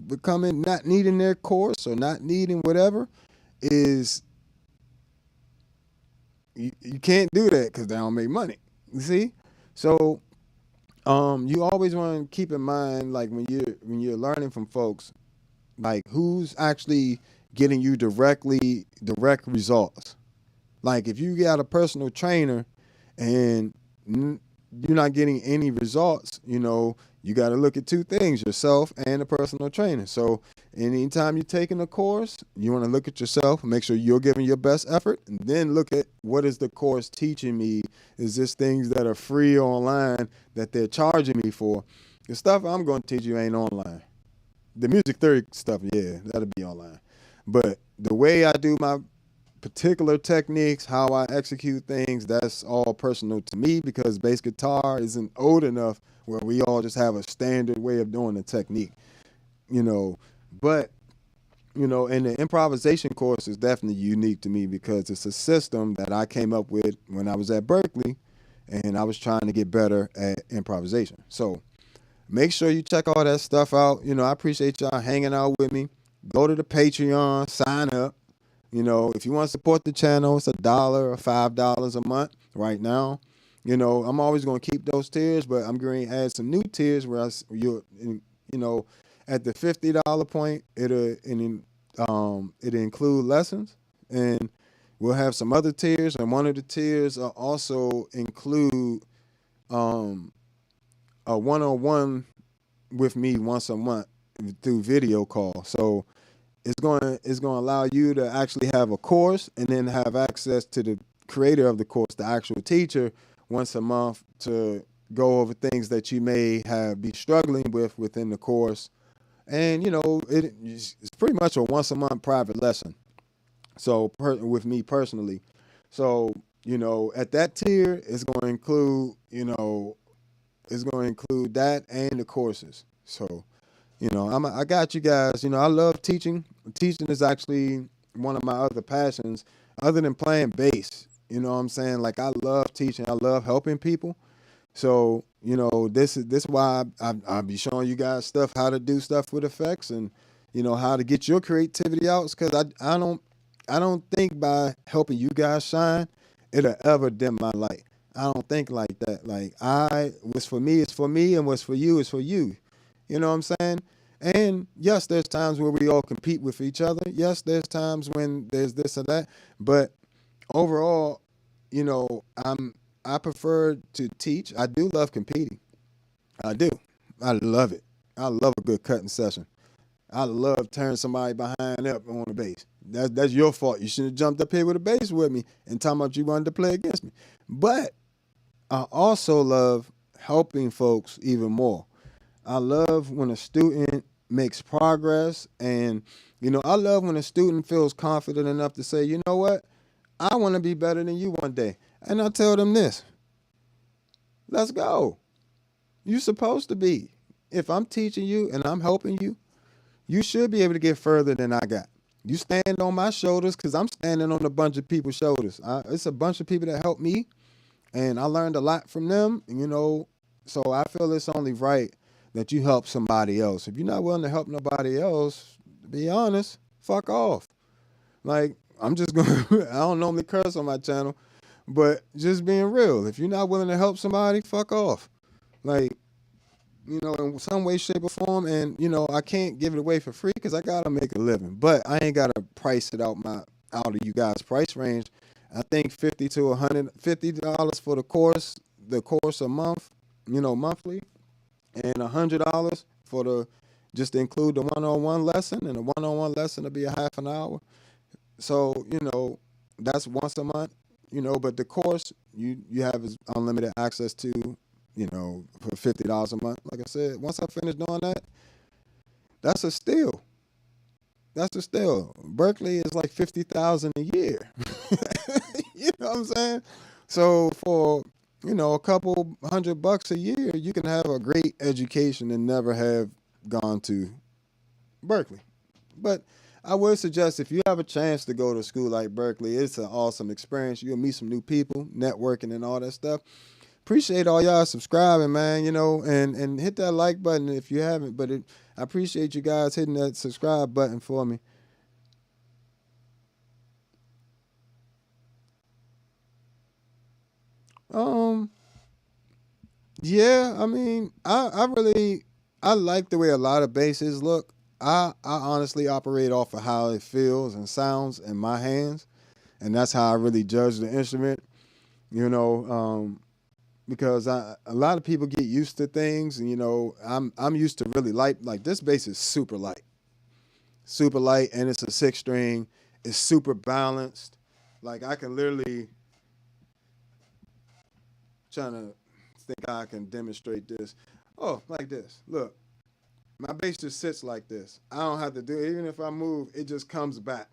becoming, not needing their course or not needing whatever, is you can't do that because they don't make money. You see? So you always want to keep in mind, like when you're learning from folks, like who's actually getting you direct results. Like if you got a personal trainer and you're not getting any results, you got to look at two things: yourself and the personal trainer. So anytime you're taking a course, you want to look at yourself, make sure you're giving your best effort, and then look at what is the course teaching me. Is this things that are free online that they're charging me for? The stuff I'm going to teach you ain't online. The music theory stuff, yeah, that'll be online. But the way I do my particular techniques, how I execute things, that's all personal to me because bass guitar isn't old enough where we all just have a standard way of doing the technique, you know. But, and the improvisation course is definitely unique to me because it's a system that I came up with when I was at Berkeley and I was trying to get better at improvisation. So make sure you check all that stuff out. I appreciate y'all hanging out with me. Go to the Patreon, sign up. If you want to support the channel, it's $1 or $5 a month right now. I'm always going to keep those tiers, but I'm going to add some new tiers where at the $50 point, it'll include lessons, and we'll have some other tiers, and one of the tiers will also include a one-on-one with me once a month through video call. So it's going to allow you to actually have a course and then have access to the creator of the course, the actual teacher, once a month to go over things that you may be struggling with within the course. And, it's pretty much a once a month private lesson. So with me personally. So, at that tier, it's going to include, that and the courses. So, I got you guys. I love teaching. Teaching is actually one of my other passions other than playing bass. You know what I'm saying? Like, I love teaching. I love helping people. So, this is why I'll be showing you guys stuff, how to do stuff with effects and, how to get your creativity out. Because I don't think by helping you guys shine, it'll ever dim my light. I don't think like that. Like, what's for me is for me, and what's for you is for you. You know what I'm saying? And yes, there's times where we all compete with each other. Yes, there's times when there's this or that. But overall, I prefer to teach. I do love competing. I do. I love it. I love a good cutting session. I love turning somebody behind up on the bass. That's your fault. You shouldn't have jumped up here with a bass with me and talking about you wanted to play against me. But I also love helping folks even more. I love when a student makes progress, and I love when a student feels confident enough to say, you know what, I want to be better than you one day. And I tell them this: let's go. You're supposed to be. If I'm teaching you and I'm helping you, you should be able to get further than I got. You stand on my shoulders because I'm standing on a bunch of people's shoulders. It's a bunch of people that helped me, and I learned a lot from them. So I feel it's only right that you help somebody else. If you're not willing to help nobody else, to be honest, fuck off. Like, I'm just going to, I don't normally curse on my channel, but just being real, if you're not willing to help somebody, fuck off. Like, in some way, shape, or form, and, I can't give it away for free because I got to make a living, but I ain't got to price it out of you guys' price range. I think $50 to $150 for the course a month, monthly, and $100 for just to include the one-on-one lesson, and the one-on-one lesson will be a half an hour. So, that's once a month, but the course you have is unlimited access to, for $50 a month. Like I said, once I finish doing that, that's a steal. That's a steal. Berkeley is like $50,000 a year. You know what I'm saying? So for a couple $100 a year, you can have a great education and never have gone to Berkeley. But I would suggest if you have a chance to go to a school like Berkeley, it's an awesome experience. You'll meet some new people, networking and all that stuff. Appreciate all y'all subscribing, man, and hit that like button if you haven't. But I appreciate you guys hitting that subscribe button for me. Um, yeah, I mean, I like the way a lot of basses look. I honestly operate off of how it feels and sounds in my hands, and that's how I really judge the instrument. You know, because a lot of people get used to things, and I'm used to really light. Like this bass is super light, and it's a six string. It's super balanced. Like I can literally trying to think how I can demonstrate this. Oh, like this. Look, my bass just sits like this. I don't have to do it. Even if I move, it just comes back.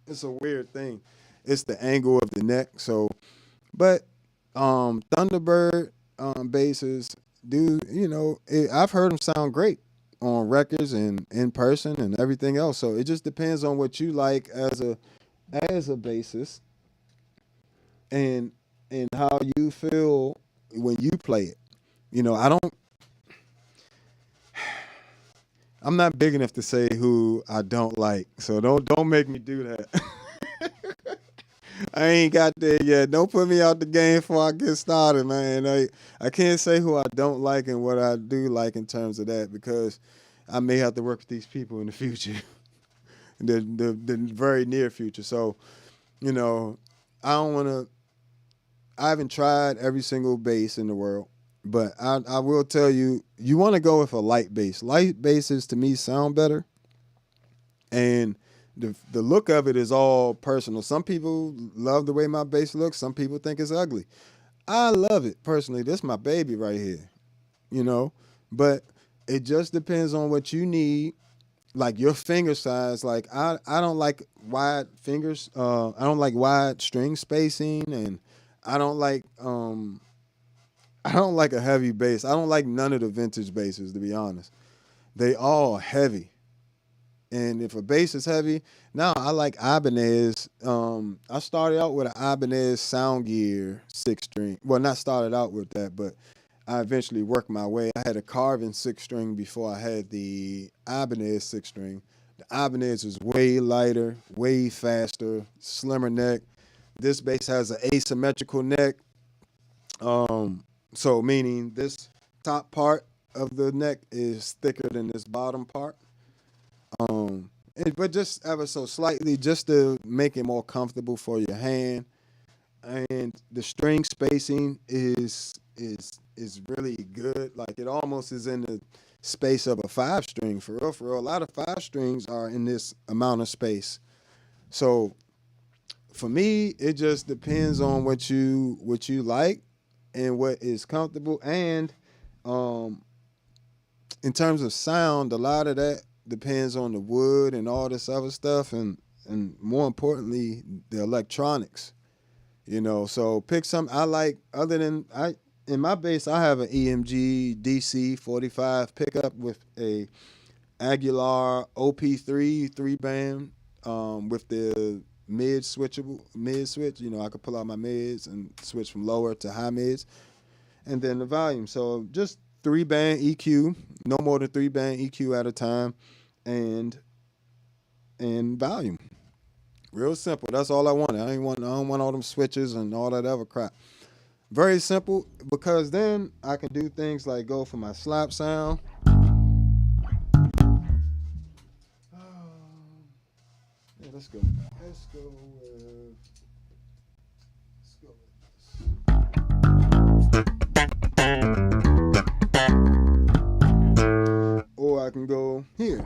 It's a weird thing. It's the angle of the neck. So, but Thunderbird basses do, I've heard them sound great on records and in person and everything else. So it just depends on what you like as a bassist and how you feel when you play it. I don't. I'm not big enough to say who I don't like, so don't make me do that. I ain't got there yet. Don't put me out the game before I get started, man. I can't say who I don't like and what I do like in terms of that because I may have to work with these people in the future, the very near future. So, I don't want to. I haven't tried every single bass in the world, but I will tell you, you want to go with a light bass. Light basses to me sound better, and the look of it is all personal. Some people love the way my bass looks. Some people think it's ugly. I love it personally. This is my baby right here, But it just depends on what you need, like your finger size. Like I don't like wide fingers. I don't like wide string spacing, and I don't like I don't like a heavy bass. I don't like none of the vintage basses, to be honest. They all heavy. And if a bass is heavy, now I like Ibanez. I started out with an Ibanez Sound Gear six string. Well, not started out with that, but I eventually worked my way. I had a Carvin six string before I had the Ibanez six string. The Ibanez is way lighter, way faster, slimmer neck. This bass has an asymmetrical neck. So meaning this top part of the neck is thicker than this bottom part. But just ever so slightly, just to make it more comfortable for your hand. And the string spacing is really good. Like it almost is in the space of a five string for real. For real. A lot of five strings are in this amount of space. So for me, it just depends on what you like and what is comfortable. And in terms of sound, a lot of that depends on the wood and all this other stuff, and more importantly, the electronics. So pick something I like. Other than in my bass, I have an EMG DC 45 pickup with a Aguilar OP3 3-band with the mid switch. I could pull out my mids and switch from lower to high mids, and then the volume. So just 3-band EQ, no more than 3-band EQ at a time, and volume. Real simple. That's all I wanted. I don't want all them switches and all that other crap. Very simple, because then I can do things like go for my slap sound. Yeah, let's go. Let's go with or I can go here.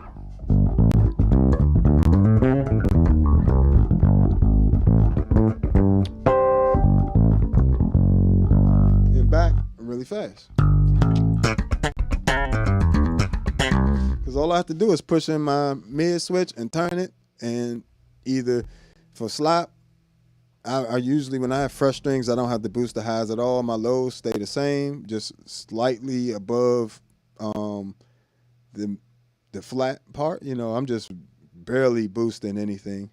And back really fast. Because all I have to do is push in my mid switch and turn it, and either for slap, I usually, when I have fresh strings, I don't have to boost the highs at all. My lows stay the same, just slightly above the flat part. I'm just barely boosting anything.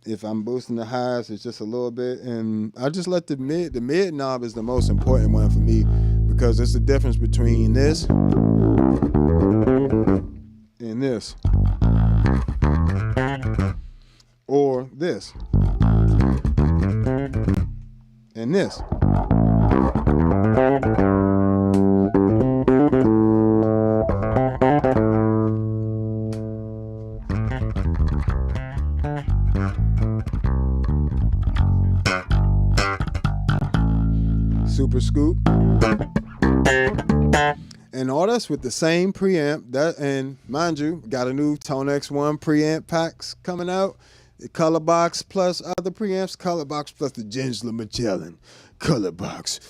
If I'm boosting the highs, it's just a little bit, and I just let the mid knob is the most important one for me, because it's the difference between this and this, or this. and this. Super scoop. And all that's with the same preamp. That, and mind you, got a new ToneX 1 preamp packs coming out. The color box plus other preamps, color box plus the Gensler Magellan, color box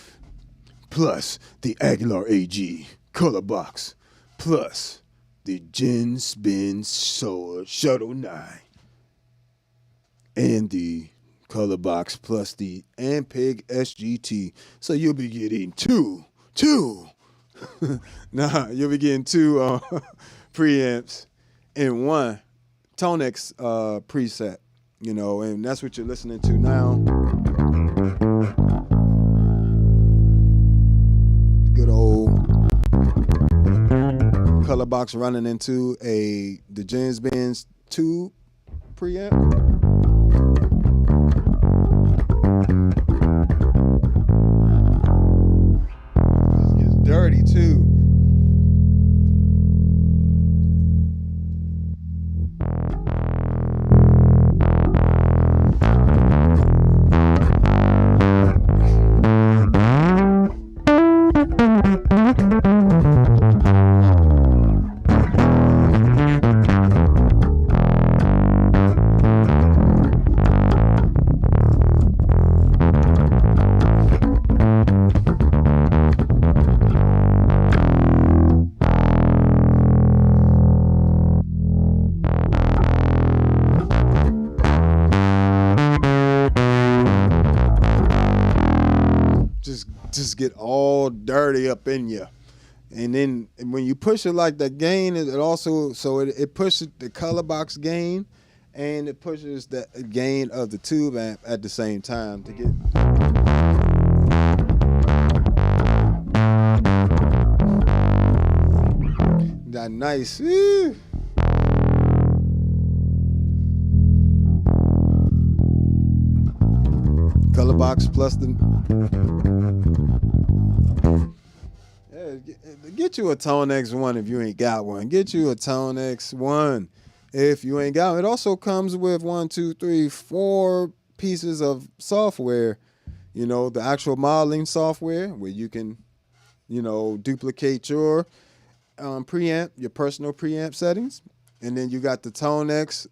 plus the Aguilar AG, color box plus the Gen Spin Sword Shuttle 9, and the color box plus the Ampeg SGT. So you'll be getting two. Nah, you'll be getting two preamps in one ToneX preset, you know, and that's what you're listening to now. Good old color box running into the Gens Benz 2 preamp. Dirty too. Just get all dirty up in you. And then when you push it like that gain, it also, so it pushes the color box gain and it pushes the gain of the tube amp at the same time to get that nice. Color box plus the get you a ToneX 1 if you ain't got one. Get you a ToneX 1 if you ain't got one. It also comes with 4 pieces of software, you know, the actual modeling software where you can, you know, duplicate your preamp, your personal preamp settings. And then you got the ToneX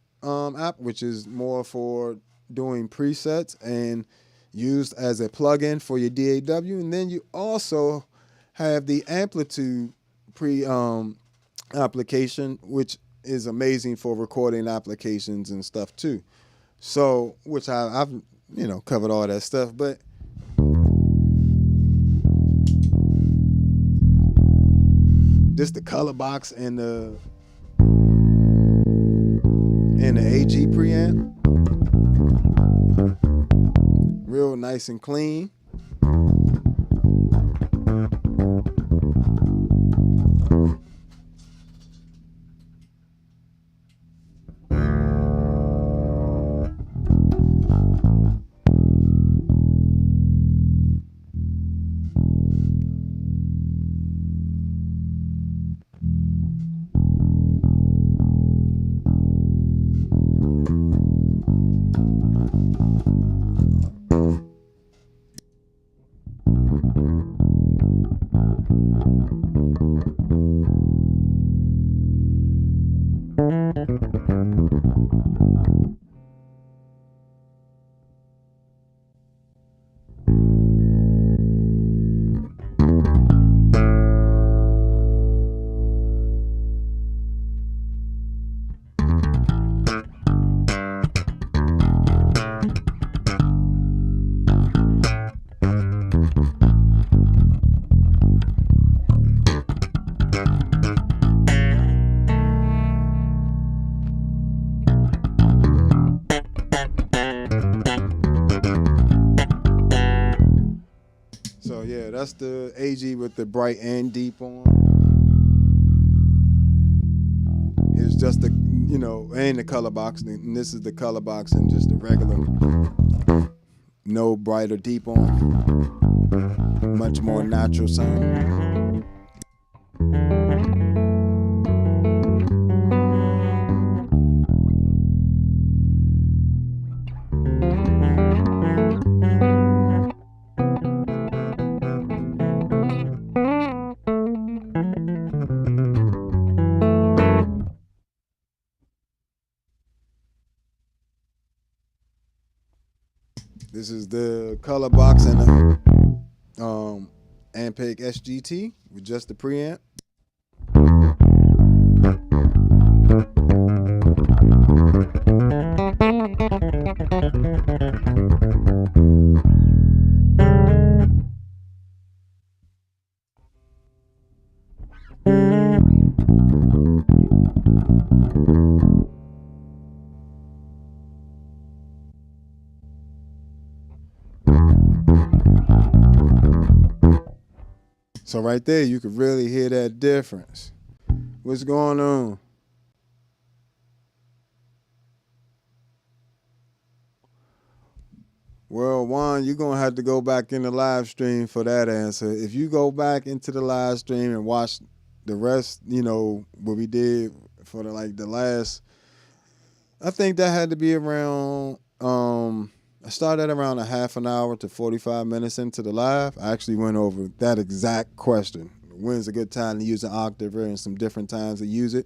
app, which is more for doing presets and used as a plugin for your DAW. And then you also have the Amplitude application, which is amazing for recording applications and stuff too. So, which I've you know, covered all that stuff, but this the color box and the AG preamp, real nice and clean. So yeah, that's the AG with the bright and deep on. Here's just the, you know, and the color box. And this is the color box and just the regular no bright or deep on. Much more natural sound. This is the color box and the Ampeg SGT with just the preamp. So right there, you could really hear that difference. What's going on? Well, Juan, you're going to have to go back in the live stream for that answer. If you go back into the live stream and watch the rest, you know, what we did for the last, I think that had to be around, I started around a half an hour to 45 minutes into the live. I actually went over that exact question. When's a good time to use an Octave and some different times to use it?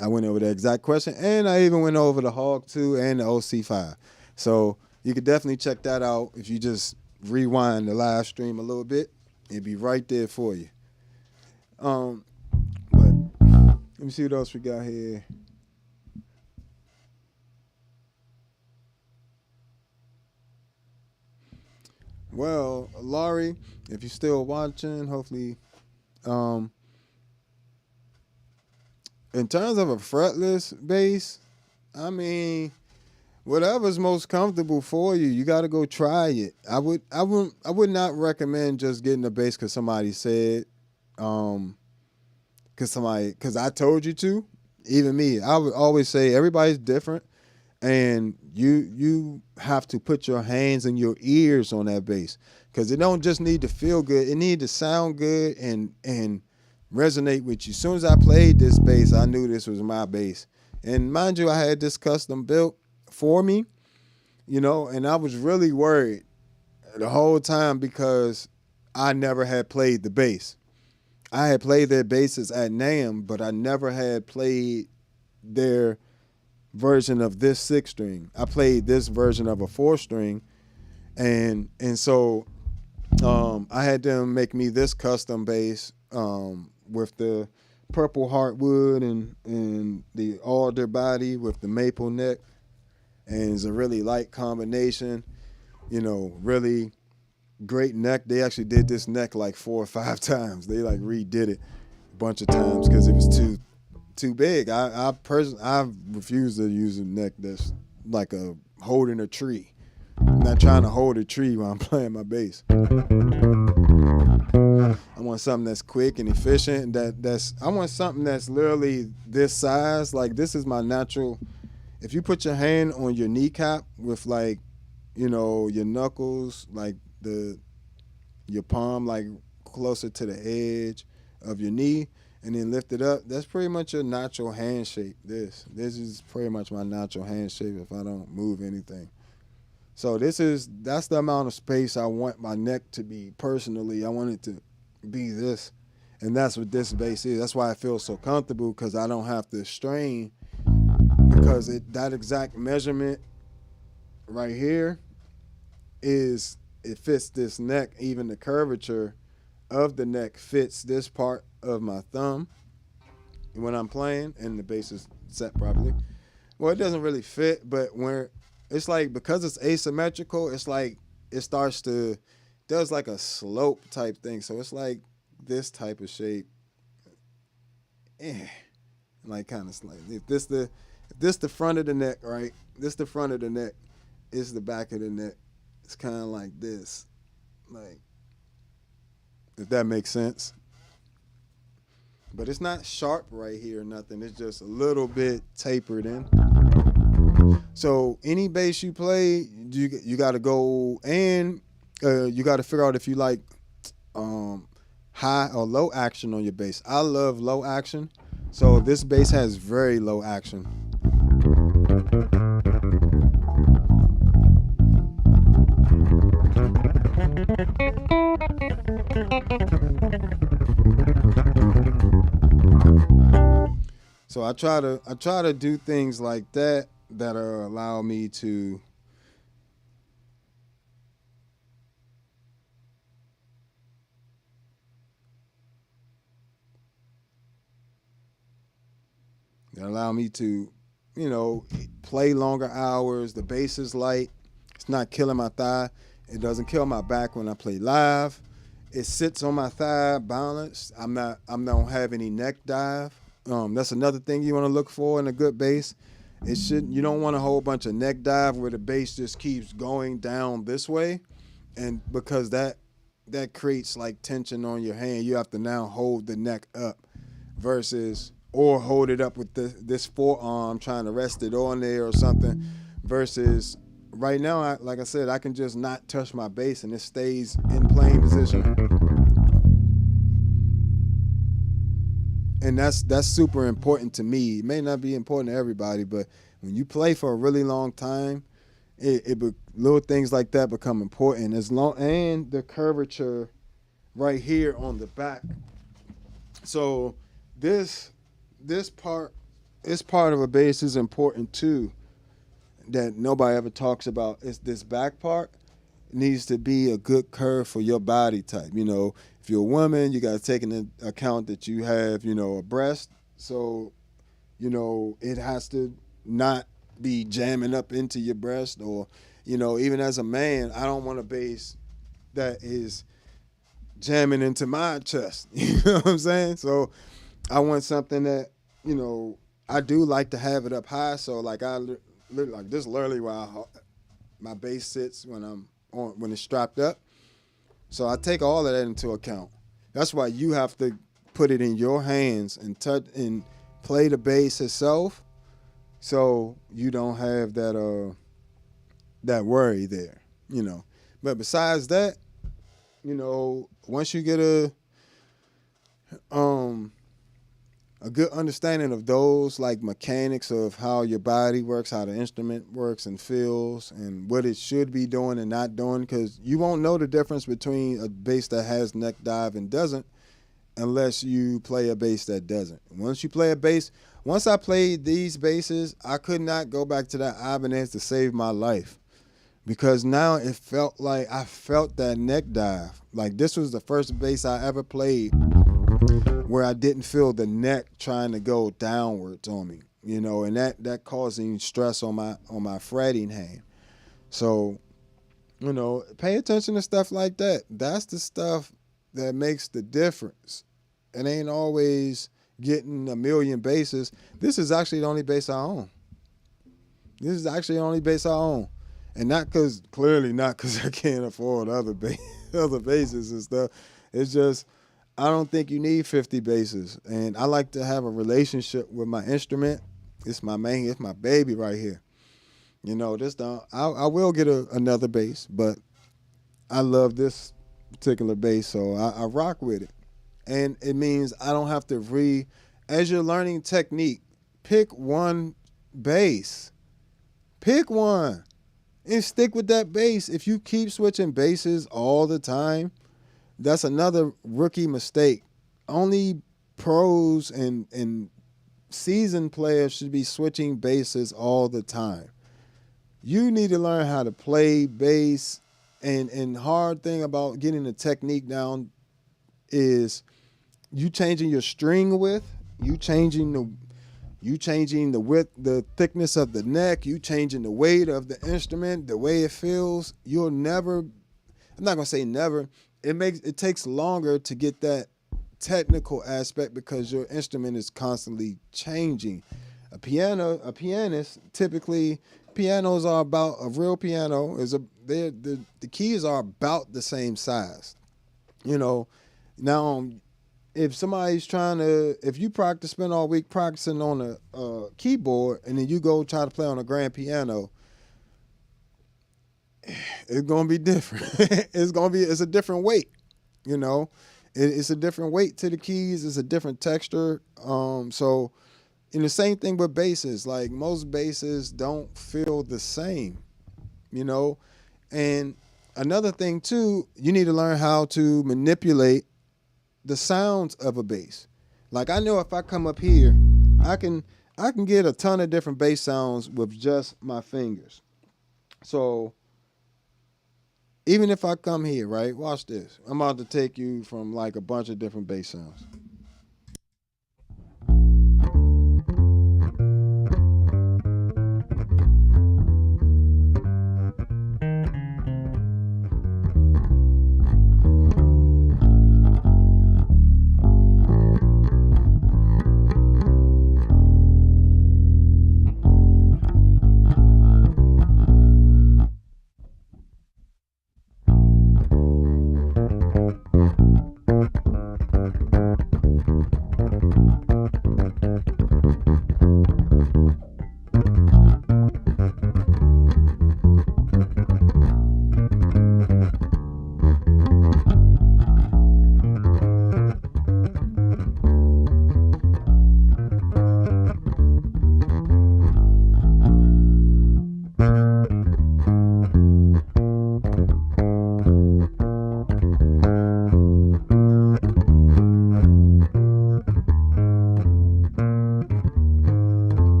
I went over the exact question, and I even went over the Hog 2 and the OC5. So you could definitely check that out if you just rewind the live stream a little bit. It'd be right there for you. But let me see what else we got here. Well, Laurie, if you're still watching, hopefully, in terms of a fretless bass, I mean, whatever's most comfortable for you, you got to go try it. I would not recommend just getting a bass because somebody said, because I told you to. Even me, I would always say everybody's different. And you have to put your hands and your ears on that bass because it don't just need to feel good. It need to sound good and resonate with you. As soon as I played this bass, I knew this was my bass. And mind you, I had this custom built for me, you know, and I was really worried the whole time because I never had played the bass. I had played their basses at NAMM, but I never had played their version of this 6-string. I played this version of a 4-string, and so I had them make me this custom bass with the purple heartwood and the alder body with the maple neck, and it's a really light combination. You know, really great neck. They actually did this neck like 4 or 5 times. They like redid it a bunch of times because it was too big. I refuse to use a neck that's like holding a tree. I'm not trying to hold a tree while I'm playing my bass. I want something that's quick and efficient. I want something that's literally this size. Like this is my natural. If you put your hand on your kneecap with like, you know, your knuckles, like your palm like closer to the edge of your knee, and then lift it up, that's pretty much your natural hand shape. This is pretty much my natural hand shape if I don't move anything. So that's the amount of space I want my neck to be personally. I want it to be this. And that's what this bass is. That's why I feel so comfortable, because I don't have to strain, because that exact measurement right here it fits this neck. Even the curvature of the neck fits this part of my thumb when I'm playing, and the bass is set properly. Well, it doesn't really fit, but when it's like, because it's asymmetrical, it's like it does like a slope type thing. So it's like this type of shape. Like kind of slightly. If this the front of the neck, right? This the front of the neck. It's the back of the neck. It's kind of like this. Like, if that makes sense. But it's not sharp right here or nothing. It's just a little bit tapered in. So any bass you play, you got to go and you got to figure out if you like high or low action on your bass. I love low action, so this bass has very low action. So I try to do things like that allow me to play longer hours. The bass is light. It's not killing my thigh. It doesn't kill my back when I play live. It sits on my thigh balanced. I don't have any neck dive. That's another thing you want to look for in a good bass. You don't want a whole bunch of neck dive where the bass just keeps going down this way, and because that creates like tension on your hand. You have to now hold the neck up or hold it up with this forearm trying to rest it on there or something, versus right now, like I said, I can just not touch my bass and it stays in playing position. And that's super important to me. It may not be important to everybody, but when you play for a really long time, little things like that become important. And the curvature right here on the back. So this part of a bass is important too, that nobody ever talks about. Is this back part needs to be a good curve for your body type. If you're a woman, you got to take into account that you have, a breast. So, it has to not be jamming up into your breast, or, even as a man, I don't want a bass that is jamming into my chest. You know what I'm saying? So I want something that, I do like to have it up high. So like like this literally where my bass sits when it's strapped up. So I take all of that into account. That's why you have to put it in your hands and touch and play the bass itself, so you don't have that worry there. But besides that, once you get a good understanding of those like mechanics of how your body works, how the instrument works and feels, and what it should be doing and not doing, because you won't know the difference between a bass that has neck dive and doesn't unless you play a bass that doesn't. Once I played these basses, I could not go back to that Ibanez to save my life, because now it felt like I felt that neck dive. Like this was the first bass I ever played where I didn't feel the neck trying to go downwards on me, and that causing stress on my fretting hand. So, pay attention to stuff like that. That's the stuff that makes the difference. It ain't always getting a million basses. This is actually the only bass I own. And clearly not because I can't afford other basses and stuff. It's just, I don't think you need 50 basses. And I like to have a relationship with my instrument. It's my baby right here. I will get another bass, but I love this particular bass, so I rock with it. And it means I don't have to as you're learning technique, pick one bass. Pick one and stick with that bass. If you keep switching basses all the time, that's another rookie mistake. Only pros and seasoned players should be switching basses all the time. You need to learn how to play bass, and hard thing about getting the technique down is you changing your string width, you changing the width, the thickness of the neck, you changing the weight of the instrument, the way it feels. You'll never, I'm not gonna say never, it takes longer to get that technical aspect because your instrument is constantly changing. A pianist, typically pianos are about, a real piano is the keys are about the same size. Now if somebody's if you spend all week practicing on a keyboard and then you go try to play on a grand piano, it's gonna be different. It's a different weight, you know. It's a different weight to the keys. It's a different texture. So, and the same thing with basses. Like most basses don't feel the same, you know. And another thing too, you need to learn how to manipulate the sounds of a bass. Like I know if I come up here, I can get a ton of different bass sounds with just my fingers. So even if I come here, right, watch this. I'm about to take you from like a bunch of different bass sounds.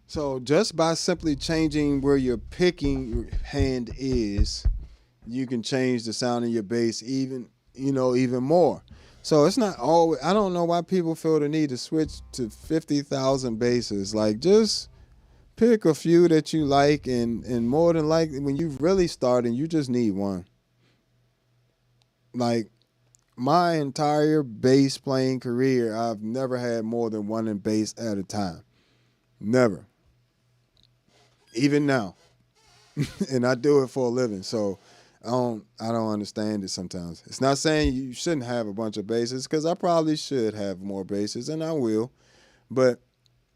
So just by simply changing where your picking hand is, you can change the sound of your bass even more. So it's not always, I don't know why people feel the need to switch to 50,000 basses. Like just pick a few that you like, and more than likely when you really starting, you just need one. Like my entire bass playing career, I've never had more than one in bass at a time. Never. Even now. And I do it for a living, so I don't understand it sometimes. It's not saying you shouldn't have a bunch of basses, because I probably should have more basses, and I will. But,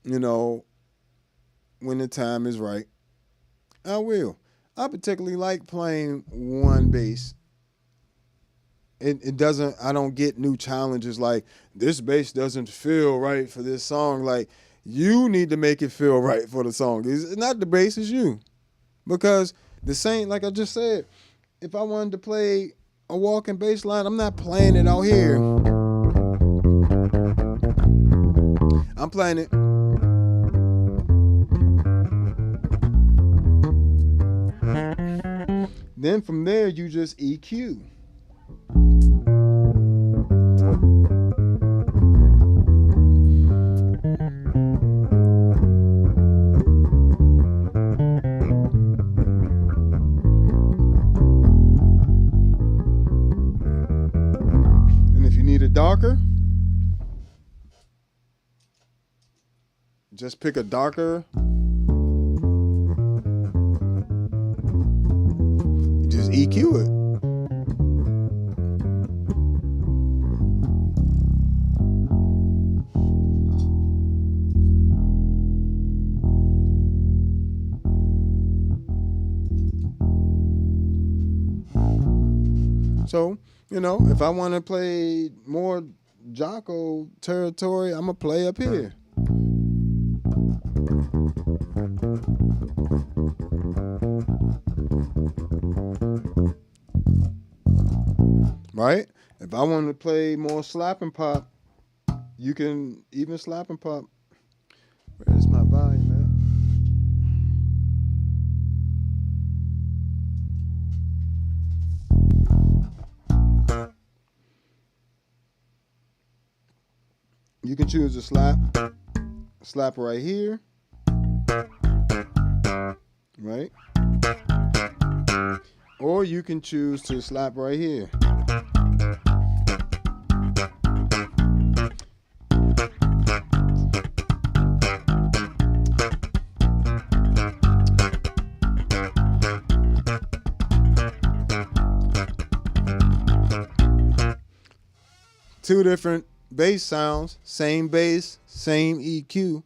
you know, when the time is right, I will. I particularly like playing one bass. I don't get new challenges like this bass doesn't feel right for this song. Like, you need to make it feel right for the song. It's not the bass, it's you. Because the same, like I just said, if I wanted to play a walking bass line, I'm not playing it out here. I'm playing it. Then from there, you just EQ. Darker, just pick a darker, just EQ it. So, you know, if I want to play more Jocko territory, I'm going to play up here. Right? If I want to play more slap and pop, you can even slap and pop. Where's my volume at? You can choose to slap right here, right? Or you can choose to slap right here. two different bass sounds, same bass, same EQ,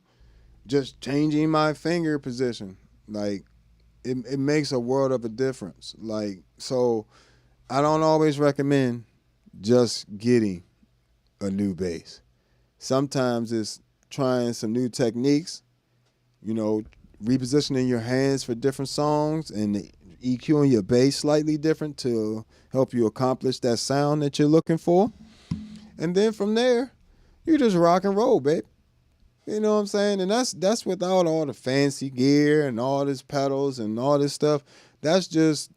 just changing my finger position. Like, it makes a world of a difference. Like, so I don't always recommend just getting a new bass. Sometimes it's trying some new techniques, repositioning your hands for different songs and EQing your bass slightly different to help you accomplish that sound that you're looking for. And then from there, you just rock and roll, babe. You know what I'm saying? And that's without all the fancy gear and all this pedals and all this stuff. That's just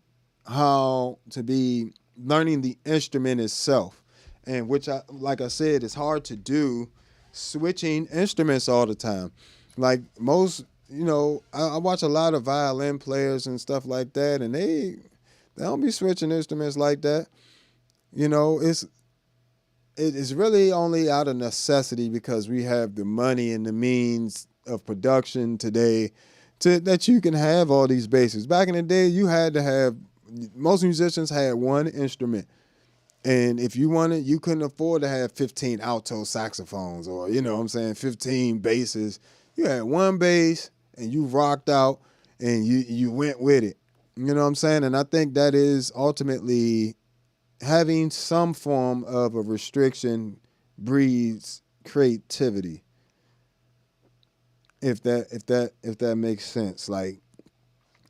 how to be learning the instrument itself. And which, like I said, it's hard to do switching instruments all the time. Like most, I watch a lot of violin players and stuff like that, and they don't be switching instruments like that. It's really only out of necessity because we have the money and the means of production today that you can have all these basses. Back in the day, most musicians had one instrument. And if you wanted, you couldn't afford to have 15 alto saxophones or, 15 basses. You had one bass and you rocked out and you went with it. You know what I'm saying? And I think that is ultimately having some form of a restriction breeds creativity. If that makes sense. Like,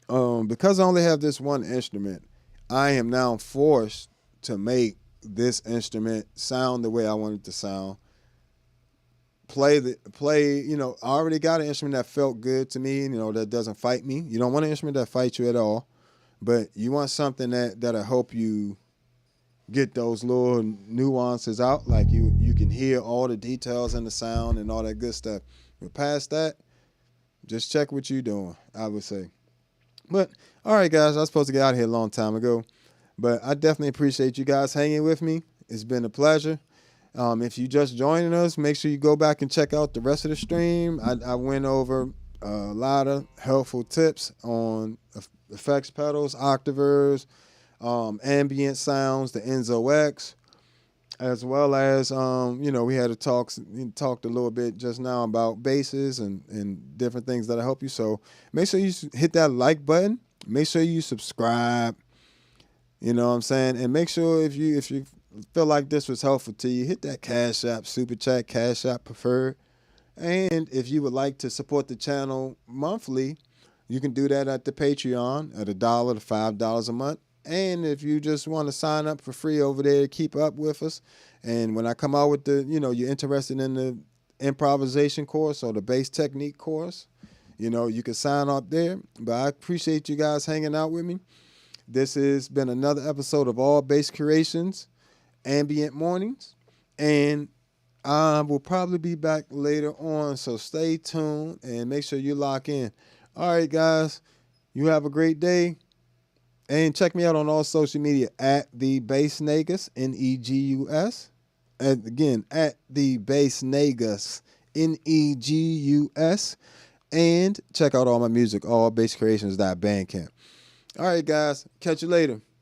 because I only have this one instrument, I am now forced to make this instrument sound the way I want it to sound. I already got an instrument that felt good to me, that doesn't fight me. You don't want an instrument that fights you at all, but you want something that'll help you get those little nuances out. Like you can hear all the details in the sound and all that good stuff. But past that, just check what you're doing, I would say. But, all right, guys, I was supposed to get out of here a long time ago. But I definitely appreciate you guys hanging with me. It's been a pleasure. If you just joining us, make sure you go back and check out the rest of the stream. I went over a lot of helpful tips on effects pedals, octavers, ambient sounds, the Enzo X, as well as, we had talked a little bit just now about basses and different things that'll help you. So make sure you hit that like button. Make sure you subscribe. You know what I'm saying? And make sure if you feel like this was helpful to you, hit that Cash App, Super Chat, Cash App preferred. And if you would like to support the channel monthly, you can do that at the Patreon at $1 to $5 a month. And if you just want to sign up for free over there to keep up with us, and when I come out with you're interested in the improvisation course or the bass technique course, you can sign up there. But I appreciate you guys hanging out with me. This has been another episode of All Bass Creations, Ambient Mornings, and I will probably be back later on, so stay tuned and make sure you lock in. All right, guys, you have a great day, and check me out on all social media at the Bass Negus, Negus, and again at the Bass Negus, Negus, and check out all my music, allbasscreations.bandcamp. All right, guys. Catch you later.